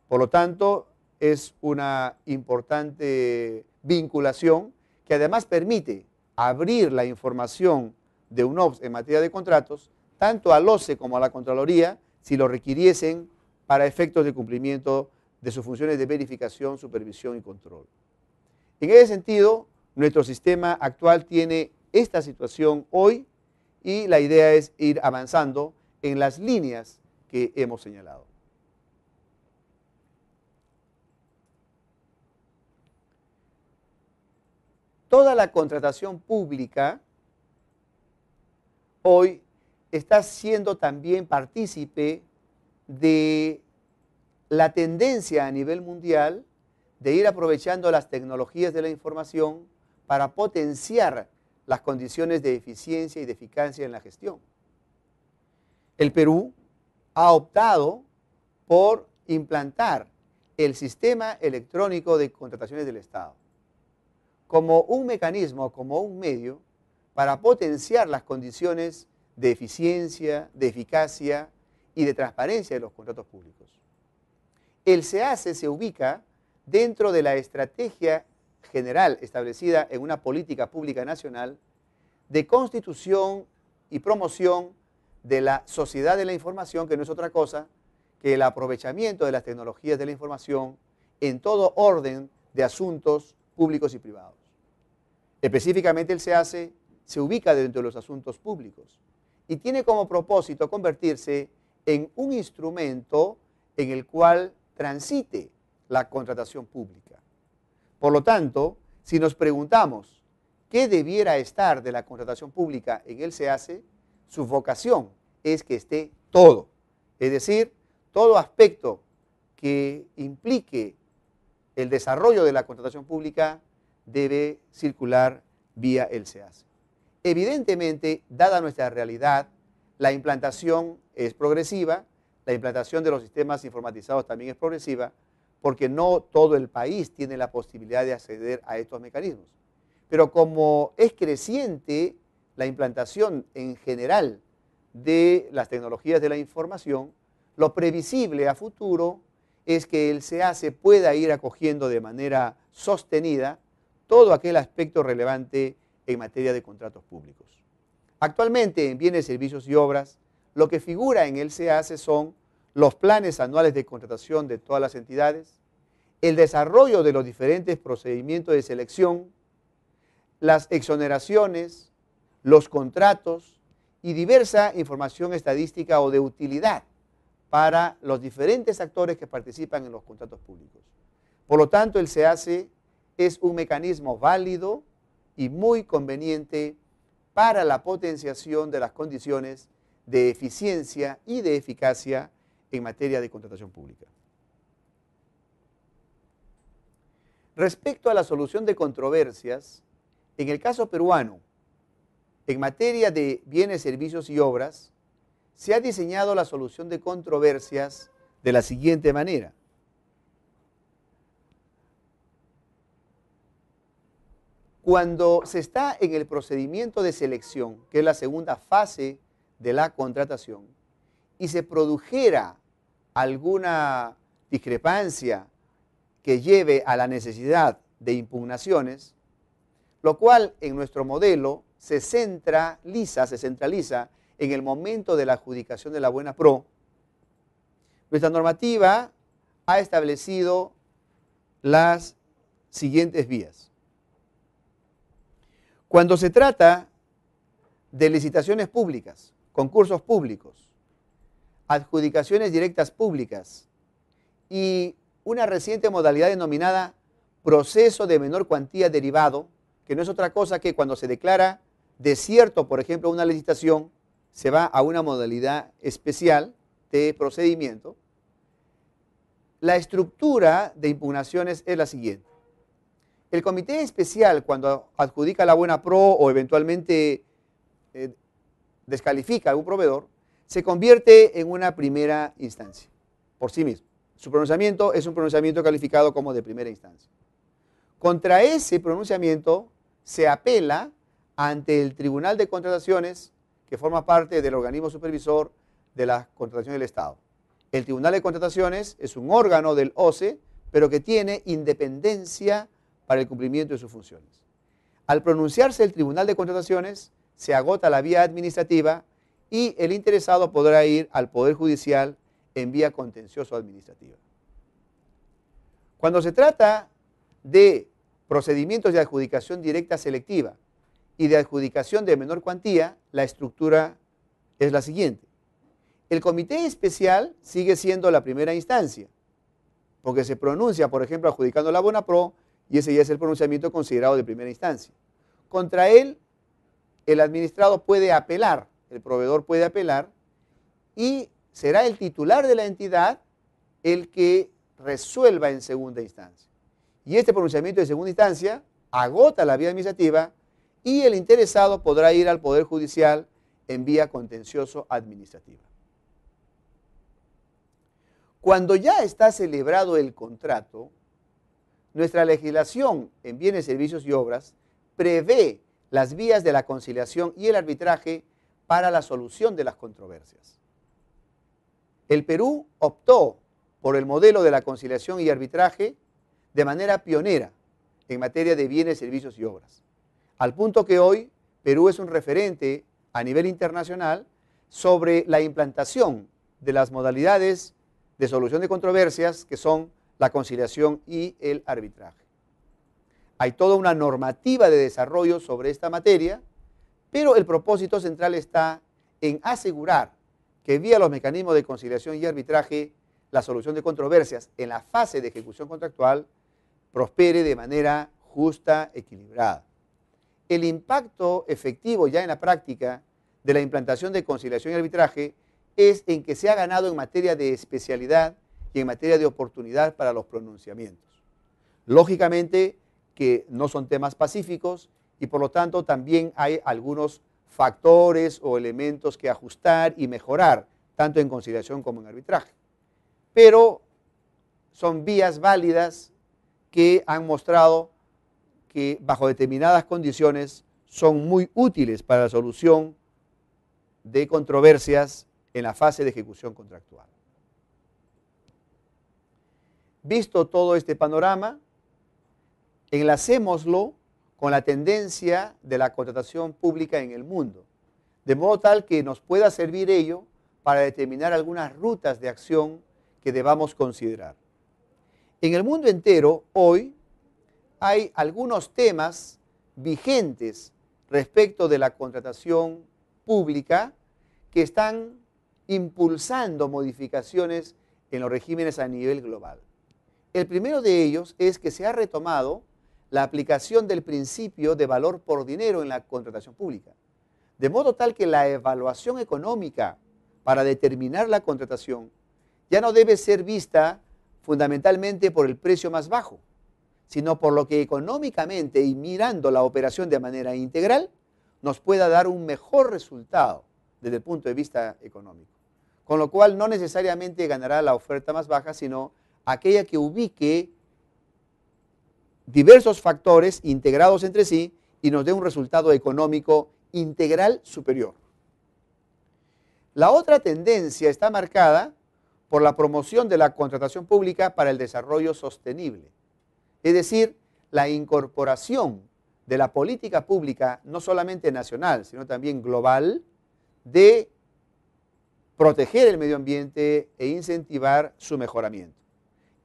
A: Por lo tanto, es una importante vinculación que además permite abrir la información de UNOPS en materia de contratos, tanto al OCE como a la Contraloría, si lo requiriesen para efectos de cumplimiento de sus funciones de verificación, supervisión y control. En ese sentido, nuestro sistema actual tiene esta situación hoy y la idea es ir avanzando en las líneas que hemos señalado. Toda la contratación pública hoy está siendo también partícipe de la tendencia a nivel mundial de ir aprovechando las tecnologías de la información para potenciar las condiciones de eficiencia y de eficacia en la gestión. El Perú ha optado por implantar el sistema electrónico de contrataciones del Estado como un mecanismo, como un medio para potenciar las condiciones de eficiencia, de eficacia y de transparencia de los contratos públicos. El SEACE se ubica dentro de la estrategia general establecida en una política pública nacional de constitución y promoción de la sociedad de la información, que no es otra cosa que el aprovechamiento de las tecnologías de la información en todo orden de asuntos públicos y privados. Específicamente el SEACE se ubica dentro de los asuntos públicos y tiene como propósito convertirse en un instrumento en el cual transite la contratación pública. Por lo tanto, si nos preguntamos qué debiera estar de la contratación pública en el SEACE, su vocación es que esté todo, es decir, todo aspecto que implique el desarrollo de la contratación pública debe circular vía el SEACE. Evidentemente, dada nuestra realidad, la implantación es progresiva, la implantación de los sistemas informatizados también es progresiva, porque no todo el país tiene la posibilidad de acceder a estos mecanismos. Pero como es creciente la implantación en general de las tecnologías de la información, lo previsible a futuro es que el SEACE pueda ir acogiendo de manera sostenida todo aquel aspecto relevante en materia de contratos públicos. Actualmente en bienes, servicios y obras, lo que figura en el SEACE son los planes anuales de contratación de todas las entidades, el desarrollo de los diferentes procedimientos de selección, las exoneraciones, los contratos y diversa información estadística o de utilidad para los diferentes actores que participan en los contratos públicos. Por lo tanto, el SEACE es un mecanismo válido y muy conveniente para la potenciación de las condiciones de eficiencia y de eficacia en materia de contratación pública. Respecto a la solución de controversias, en el caso peruano, en materia de bienes, servicios y obras, se ha diseñado la solución de controversias de la siguiente manera. Cuando se está en el procedimiento de selección, que es la segunda fase de la contratación, y se produjera algún discrepancia que lleve a la necesidad de impugnaciones, lo cual en nuestro modelo se centraliza en el momento de la adjudicación de la buena pro. Nuestra normativa ha establecido las siguientes vías. Cuando se trata de licitaciones públicas, concursos públicos, adjudicaciones directas públicas y una reciente modalidad denominada proceso de menor cuantía derivado, que no es otra cosa que cuando se declara desierto, por ejemplo, una licitación, se va a una modalidad especial de procedimiento. La estructura de impugnaciones es la siguiente. El comité especial, cuando adjudica la buena pro o eventualmente descalifica a algún proveedor, se convierte en una primera instancia por sí mismo. Su pronunciamiento es un pronunciamiento calificado como de primera instancia. Contra ese pronunciamiento se apela ante el Tribunal de Contrataciones, que forma parte del organismo supervisor de la contratación del Estado. El Tribunal de Contrataciones es un órgano del OCE, pero que tiene independencia para el cumplimiento de sus funciones. Al pronunciarse el Tribunal de Contrataciones, se agota la vía administrativa y el interesado podrá ir al Poder Judicial en vía contencioso-administrativa. Cuando se trata de procedimientos de adjudicación directa selectiva y de adjudicación de menor cuantía, la estructura es la siguiente. El comité especial sigue siendo la primera instancia, porque se pronuncia, por ejemplo, adjudicando la buena pro, y ese ya es el pronunciamiento considerado de primera instancia. Contra él, el administrado puede apelar, el proveedor puede apelar, y será el titular de la entidad el que resuelva en segunda instancia. Y este pronunciamiento de segunda instancia agota la vía administrativa y el interesado podrá ir al Poder Judicial en vía contencioso-administrativa. Cuando ya está celebrado el contrato, nuestra legislación en bienes, servicios y obras prevé las vías de la conciliación y el arbitraje para la solución de las controversias. El Perú optó por el modelo de la conciliación y arbitraje de manera pionera en materia de bienes, servicios y obras, al punto que hoy Perú es un referente a nivel internacional sobre la implantación de las modalidades de solución de controversias que son la conciliación y el arbitraje. Hay toda una normativa de desarrollo sobre esta materia, pero el propósito central está en asegurar que vía los mecanismos de conciliación y arbitraje, la solución de controversias en la fase de ejecución contractual prospere de manera justa, equilibrada. El impacto efectivo ya en la práctica de la implantación de conciliación y arbitraje es en que se ha ganado en materia de especialidad y en materia de oportunidad para los pronunciamientos. Lógicamente que no son temas pacíficos y por lo tanto también hay algunos factores o elementos que ajustar y mejorar, tanto en conciliación como en arbitraje. Pero son vías válidas que han mostrado que bajo determinadas condiciones son muy útiles para la solución de controversias en la fase de ejecución contractual. Visto todo este panorama, enlacémoslo con la tendencia de la contratación pública en el mundo, de modo tal que nos pueda servir ello para determinar algunas rutas de acción que debamos considerar. En el mundo entero, hoy, hay algunos temas vigentes respecto de la contratación pública que están impulsando modificaciones en los regímenes a nivel global. El primero de ellos es que se ha retomado la aplicación del principio de valor por dinero en la contratación pública, de modo tal que la evaluación económica para determinar la contratación ya no debe ser vista fundamentalmente por el precio más bajo, sino por lo que económicamente y mirando la operación de manera integral nos pueda dar un mejor resultado desde el punto de vista económico. Con lo cual no necesariamente ganará la oferta más baja, sino aquella que ubique diversos factores integrados entre sí y nos dé un resultado económico integral superior. La otra tendencia está marcada por la promoción de la contratación pública para el desarrollo sostenible. Es decir, la incorporación de la política pública, no solamente nacional, sino también global, de proteger el medio ambiente e incentivar su mejoramiento.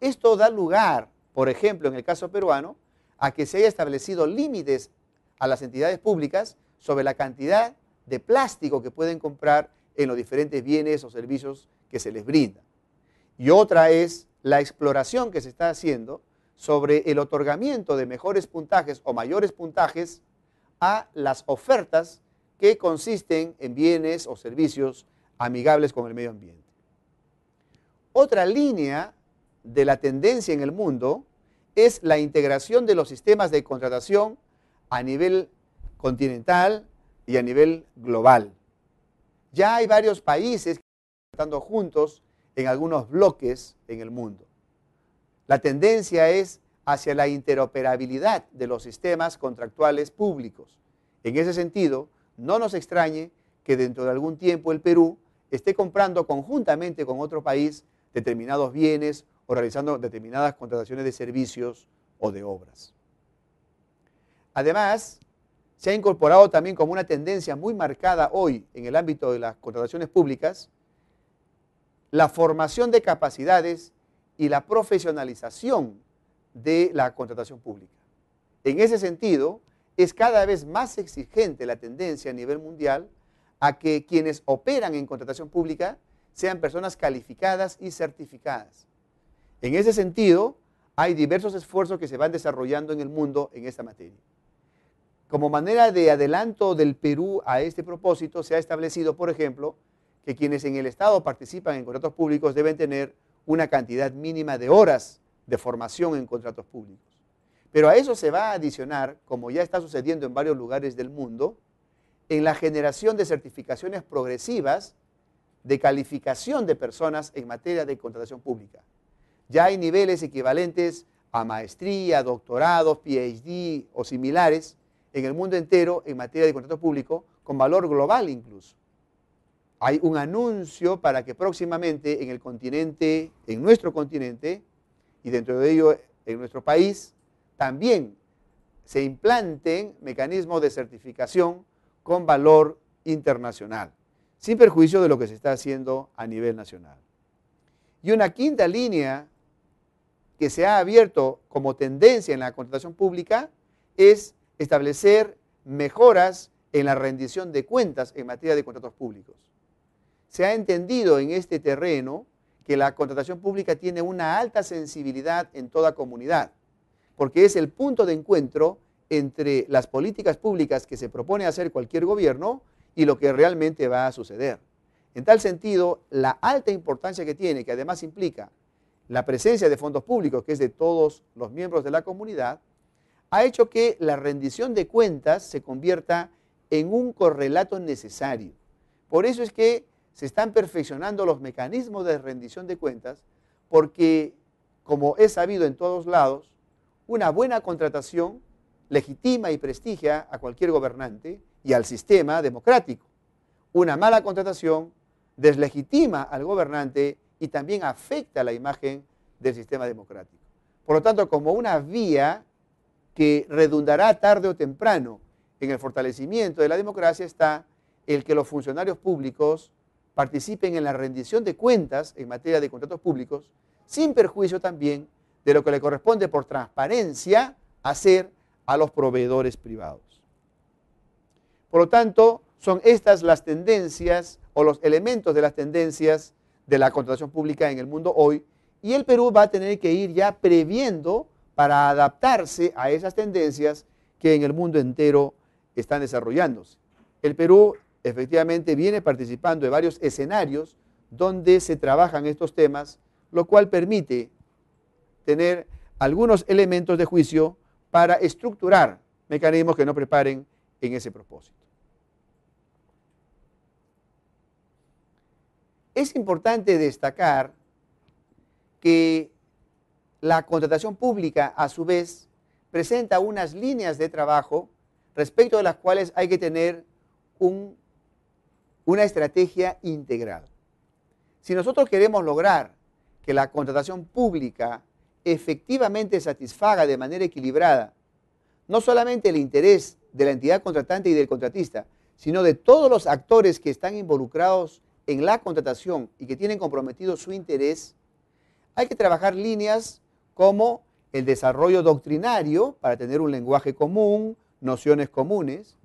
A: Esto da lugar, por ejemplo, en el caso peruano, a que se haya establecido límites a las entidades públicas sobre la cantidad de plástico que pueden comprar en los diferentes bienes o servicios que se les brinda. Y otra es la exploración que se está haciendo sobre el otorgamiento de mejores puntajes o mayores puntajes a las ofertas que consisten en bienes o servicios amigables con el medio ambiente. Otra línea de la tendencia en el mundo es la integración de los sistemas de contratación a nivel continental y a nivel global. Ya hay varios países que están tratando juntos en algunos bloques en el mundo. La tendencia es hacia la interoperabilidad de los sistemas contractuales públicos. En ese sentido, no nos extrañe que dentro de algún tiempo el Perú esté comprando conjuntamente con otro país determinados bienes o realizando determinadas contrataciones de servicios o de obras. Además, se ha incorporado también como una tendencia muy marcada hoy en el ámbito de las contrataciones públicas la formación de capacidades y la profesionalización de la contratación pública. En ese sentido, es cada vez más exigente la tendencia a nivel mundial a que quienes operan en contratación pública sean personas calificadas y certificadas. En ese sentido, hay diversos esfuerzos que se van desarrollando en el mundo en esta materia. Como manera de adelanto del Perú a este propósito, se ha establecido, por ejemplo, que quienes en el Estado participan en contratos públicos deben tener una cantidad mínima de horas de formación en contratos públicos. Pero a eso se va a adicionar, como ya está sucediendo en varios lugares del mundo, en la generación de certificaciones progresivas de calificación de personas en materia de contratación pública. Ya hay niveles equivalentes a maestría, doctorados, PhD o similares en el mundo entero en materia de contrato público, con valor global incluso. Hay un anuncio para que próximamente en el continente, en nuestro continente, y dentro de ello en nuestro país, también se implanten mecanismos de certificación con valor internacional, sin perjuicio de lo que se está haciendo a nivel nacional. Y una quinta línea que se ha abierto como tendencia en la contratación pública es establecer mejoras en la rendición de cuentas en materia de contratos públicos. Se ha entendido en este terreno que la contratación pública tiene una alta sensibilidad en toda comunidad, porque es el punto de encuentro entre las políticas públicas que se propone hacer cualquier gobierno y lo que realmente va a suceder. En tal sentido, la alta importancia que tiene, que además implica la presencia de fondos públicos, que es de todos los miembros de la comunidad, ha hecho que la rendición de cuentas se convierta en un correlato necesario. Por eso es que se están perfeccionando los mecanismos de rendición de cuentas, porque, como es sabido en todos lados, una buena contratación legitima y prestigia a cualquier gobernante y al sistema democrático. Una mala contratación deslegitima al gobernante y también afecta la imagen del sistema democrático. Por lo tanto, como una vía que redundará tarde o temprano en el fortalecimiento de la democracia está el que los funcionarios públicos participen en la rendición de cuentas en materia de contratos públicos, sin perjuicio también de lo que le corresponde por transparencia hacer a los proveedores privados. Por lo tanto, son estas las tendencias o los elementos de las tendencias de la contratación pública en el mundo hoy, y el Perú va a tener que ir ya previendo para adaptarse a esas tendencias que en el mundo entero están desarrollándose. El Perú efectivamente viene participando de varios escenarios donde se trabajan estos temas, lo cual permite tener algunos elementos de juicio para estructurar mecanismos que nos preparen en ese propósito. Es importante destacar que la contratación pública, a su vez, presenta unas líneas de trabajo respecto de las cuales hay que tener una estrategia integral. Si nosotros queremos lograr que la contratación pública efectivamente satisfaga de manera equilibrada no solamente el interés de la entidad contratante y del contratista, sino de todos los actores que están involucrados en la contratación y que tienen comprometido su interés, hay que trabajar líneas como el desarrollo doctrinario para tener un lenguaje común, nociones comunes,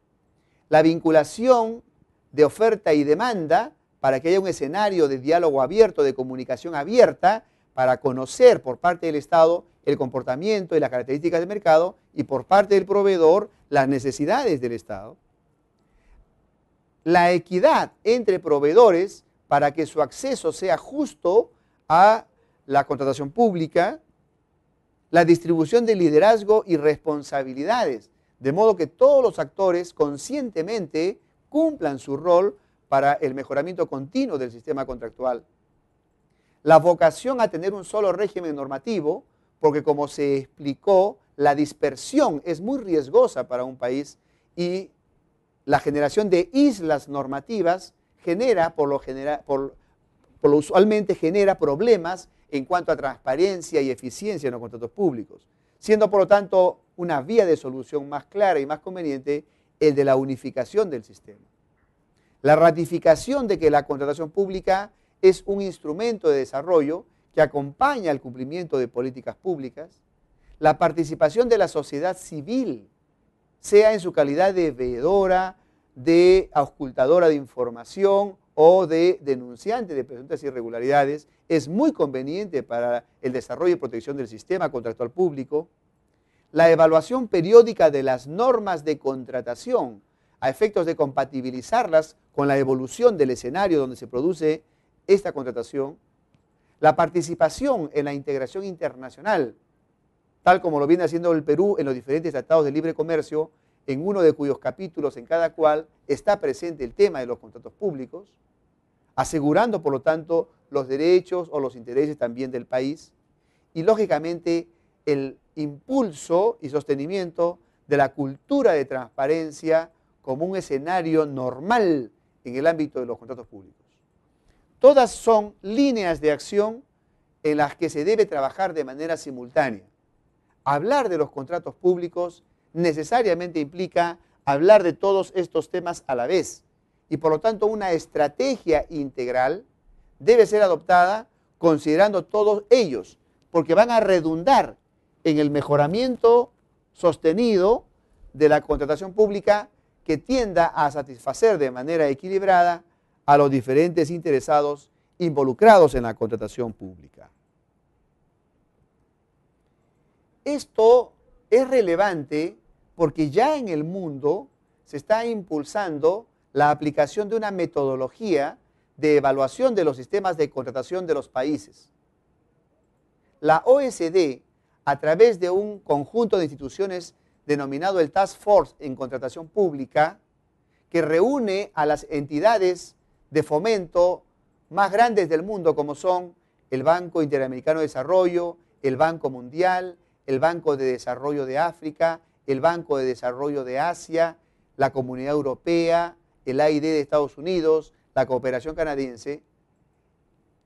A: la vinculación de oferta y demanda para que haya un escenario de diálogo abierto, de comunicación abierta, para conocer por parte del Estado el comportamiento y las características del mercado y por parte del proveedor las necesidades del Estado. La equidad entre proveedores para que su acceso sea justo a la contratación pública, la distribución de liderazgo y responsabilidades, de modo que todos los actores conscientemente cumplan su rol para el mejoramiento continuo del sistema contractual. La vocación a tener un solo régimen normativo, porque como se explicó, la dispersión es muy riesgosa para un país y la generación de islas normativas genera, por lo usualmente genera problemas en cuanto a transparencia y eficiencia en los contratos públicos, siendo por lo tanto una vía de solución más clara y más conveniente el de la unificación del sistema. La ratificación de que la contratación pública es un instrumento de desarrollo que acompaña al cumplimiento de políticas públicas, la participación de la sociedad civil, sea en su calidad de veedora, de auscultadora de información o de denunciante de presuntas irregularidades, es muy conveniente para el desarrollo y protección del sistema contractual público. La evaluación periódica de las normas de contratación a efectos de compatibilizarlas con la evolución del escenario donde se produce esta contratación, la participación en la integración internacional, tal como lo viene haciendo el Perú en los diferentes tratados de libre comercio, en uno de cuyos capítulos en cada cual está presente el tema de los contratos públicos, asegurando por lo tanto los derechos o los intereses también del país, y lógicamente el impulso y sostenimiento de la cultura de transparencia como un escenario normal en el ámbito de los contratos públicos. Todas son líneas de acción en las que se debe trabajar de manera simultánea. Hablar de los contratos públicos necesariamente implica hablar de todos estos temas a la vez y por lo tanto una estrategia integral debe ser adoptada considerando todos ellos, porque van a redundar en el mejoramiento sostenido de la contratación pública que tienda a satisfacer de manera equilibrada a los diferentes interesados involucrados en la contratación pública. Esto es relevante porque ya en el mundo se está impulsando la aplicación de una metodología de evaluación de los sistemas de contratación de los países. La OECD, a través de un conjunto de instituciones denominado el Task Force en Contratación Pública, que reúne a las entidades de fomento más grandes del mundo, como son el Banco Interamericano de Desarrollo, el Banco Mundial, el Banco de Desarrollo de África, el Banco de Desarrollo de Asia, la Comunidad Europea, el AID de Estados Unidos, la cooperación canadiense,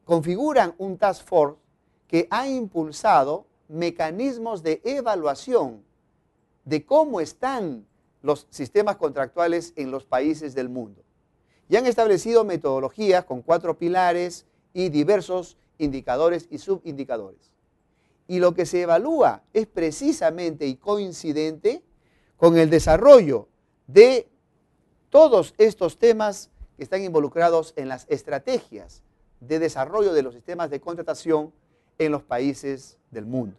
A: configuran un task force que ha impulsado mecanismos de evaluación de cómo están los sistemas contractuales en los países del mundo. Y han establecido metodologías con 4 pilares y diversos indicadores y subindicadores. Y lo que se evalúa es precisamente y coincidente con el desarrollo de todos estos temas que están involucrados en las estrategias de desarrollo de los sistemas de contratación en los países del mundo.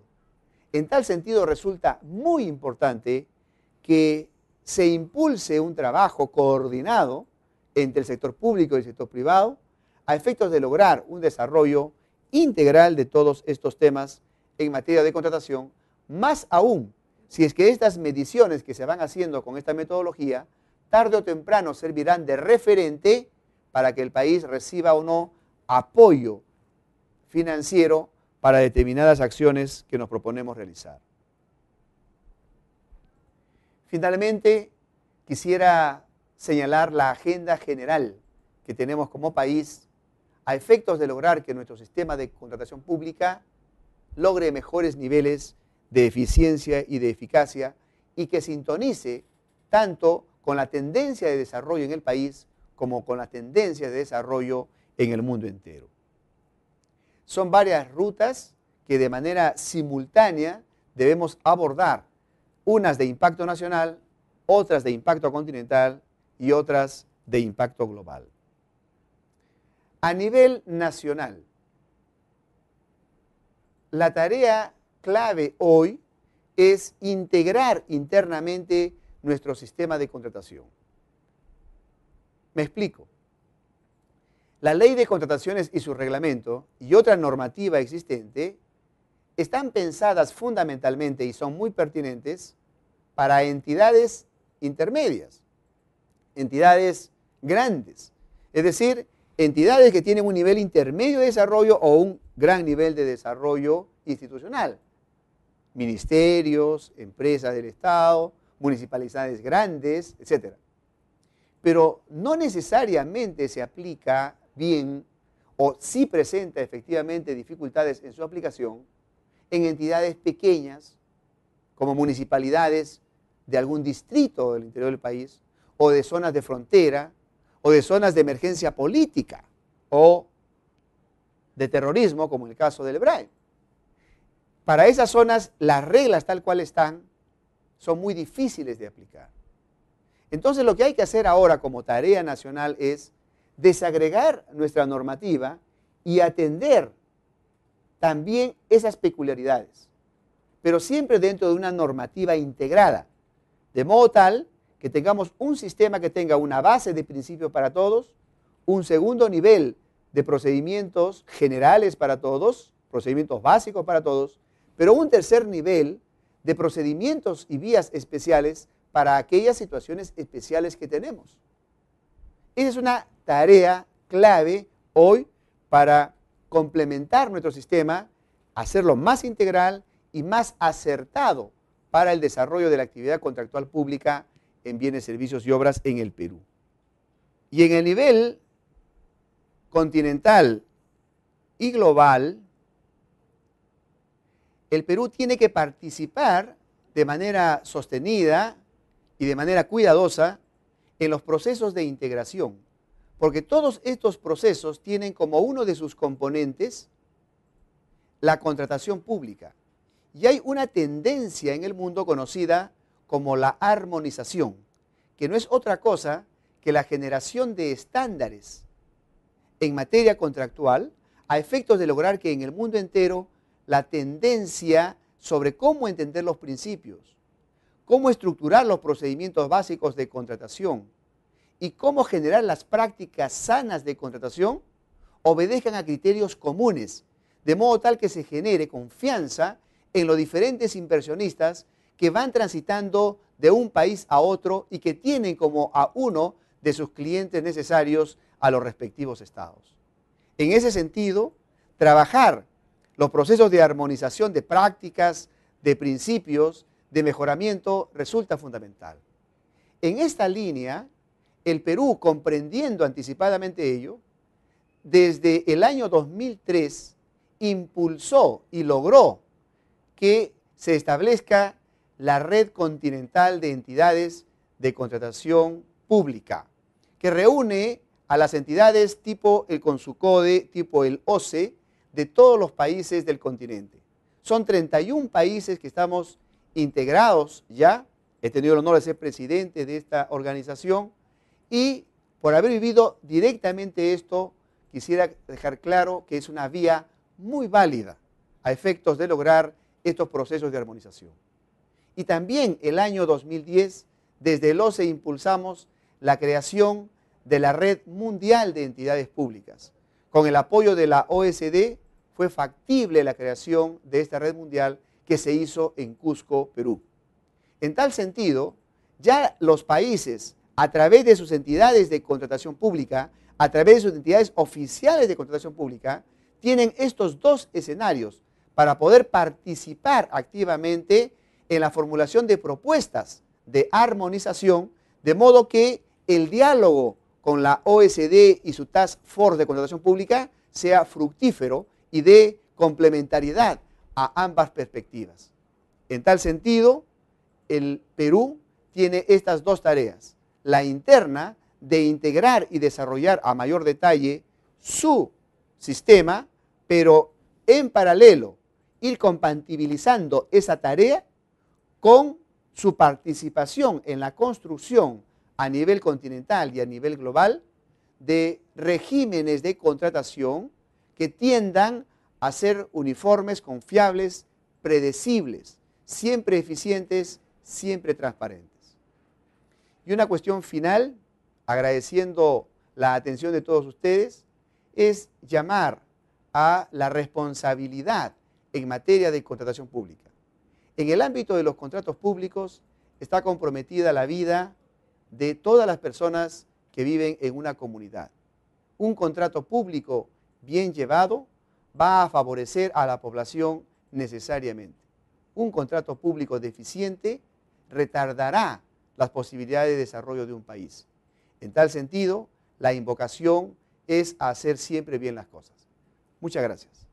A: En tal sentido, resulta muy importante que se impulse un trabajo coordinado entre el sector público y el sector privado a efectos de lograr un desarrollo integral de todos estos temas en materia de contratación, más aún si es que estas mediciones que se van haciendo con esta metodología, tarde o temprano servirán de referente para que el país reciba o no apoyo financiero para determinadas acciones que nos proponemos realizar. Finalmente, quisiera señalar la agenda general que tenemos como país a efectos de lograr que nuestro sistema de contratación pública logre mejores niveles de eficiencia y de eficacia y que sintonice tanto con la tendencia de desarrollo en el país como con la tendencia de desarrollo en el mundo entero. Son varias rutas que de manera simultánea debemos abordar, unas de impacto nacional, otras de impacto continental y otras de impacto global. A nivel nacional, la tarea clave hoy es integrar internamente nuestro sistema de contratación. Me explico. La ley de contrataciones y su reglamento y otra normativa existente están pensadas fundamentalmente y son muy pertinentes para entidades intermedias, entidades grandes, es decir, entidades que tienen un nivel intermedio de desarrollo o un gran nivel de desarrollo institucional. Ministerios, empresas del Estado, municipalidades grandes, etc. Pero no necesariamente se aplica bien o sí presenta efectivamente dificultades en su aplicación en entidades pequeñas como municipalidades de algún distrito del interior del país o de zonas de frontera o de zonas de emergencia política o de terrorismo como en el caso del EBRAE. Para esas zonas las reglas tal cual están son muy difíciles de aplicar. Entonces lo que hay que hacer ahora como tarea nacional es desagregar nuestra normativa y atender también esas peculiaridades, pero siempre dentro de una normativa integrada, de modo tal que tengamos un sistema que tenga una base de principios para todos, un segundo nivel de procedimientos generales para todos, procedimientos básicos para todos, pero un tercer nivel de procedimientos y vías especiales para aquellas situaciones especiales que tenemos. Esa es una tarea clave hoy para complementar nuestro sistema, hacerlo más integral y más acertado para el desarrollo de la actividad contractual pública en bienes, servicios y obras en el Perú. Y en el nivel continental y global, el Perú tiene que participar de manera sostenida y de manera cuidadosa en los procesos de integración, porque todos estos procesos tienen como uno de sus componentes la contratación pública. Y hay una tendencia en el mundo conocida como la armonización, que no es otra cosa que la generación de estándares en materia contractual a efectos de lograr que en el mundo entero la tendencia sobre cómo entender los principios, cómo estructurar los procedimientos básicos de contratación y cómo generar las prácticas sanas de contratación obedezcan a criterios comunes, de modo tal que se genere confianza en los diferentes inversionistas que van transitando de un país a otro y que tienen como a uno de sus clientes necesarios a los respectivos estados. En ese sentido, trabajar los procesos de armonización de prácticas, de principios, de mejoramiento resulta fundamental. En esta línea, el Perú, comprendiendo anticipadamente ello, desde el año 2003 impulsó y logró que se establezca la red continental de entidades de contratación pública, que reúne a las entidades tipo el CONSUCODE, tipo el OCE, de todos los países del continente. Son 31 países que estamos integrados ya. He tenido el honor de ser presidente de esta organización y por haber vivido directamente esto, quisiera dejar claro que es una vía muy válida a efectos de lograr estos procesos de armonización. Y también el año 2010, desde el OCE impulsamos la creación de la Red Mundial de Entidades Públicas. Con el apoyo de la OSD fue factible la creación de esta red mundial que se hizo en Cusco, Perú. En tal sentido, ya los países, a través de sus entidades de contratación pública, a través de sus entidades oficiales de contratación pública, tienen estos dos escenarios para poder participar activamente en la formulación de propuestas de armonización, de modo que el diálogo con la OSD y su Task Force de Contratación Pública sea fructífero y dé complementariedad a ambas perspectivas. En tal sentido, el Perú tiene estas dos tareas. La interna, de integrar y desarrollar a mayor detalle su sistema, pero en paralelo ir compatibilizando esa tarea con su participación en la construcción a nivel continental y a nivel global de regímenes de contratación que tiendan a ser uniformes, confiables, predecibles, siempre eficientes, siempre transparentes. Y una cuestión final, agradeciendo la atención de todos ustedes, es llamar a la responsabilidad en materia de contratación pública. En el ámbito de los contratos públicos está comprometida la vida de todas las personas que viven en una comunidad. Un contrato público bien llevado va a favorecer a la población necesariamente. Un contrato público deficiente retardará las posibilidades de desarrollo de un país. En tal sentido, la invocación es a hacer siempre bien las cosas. Muchas gracias.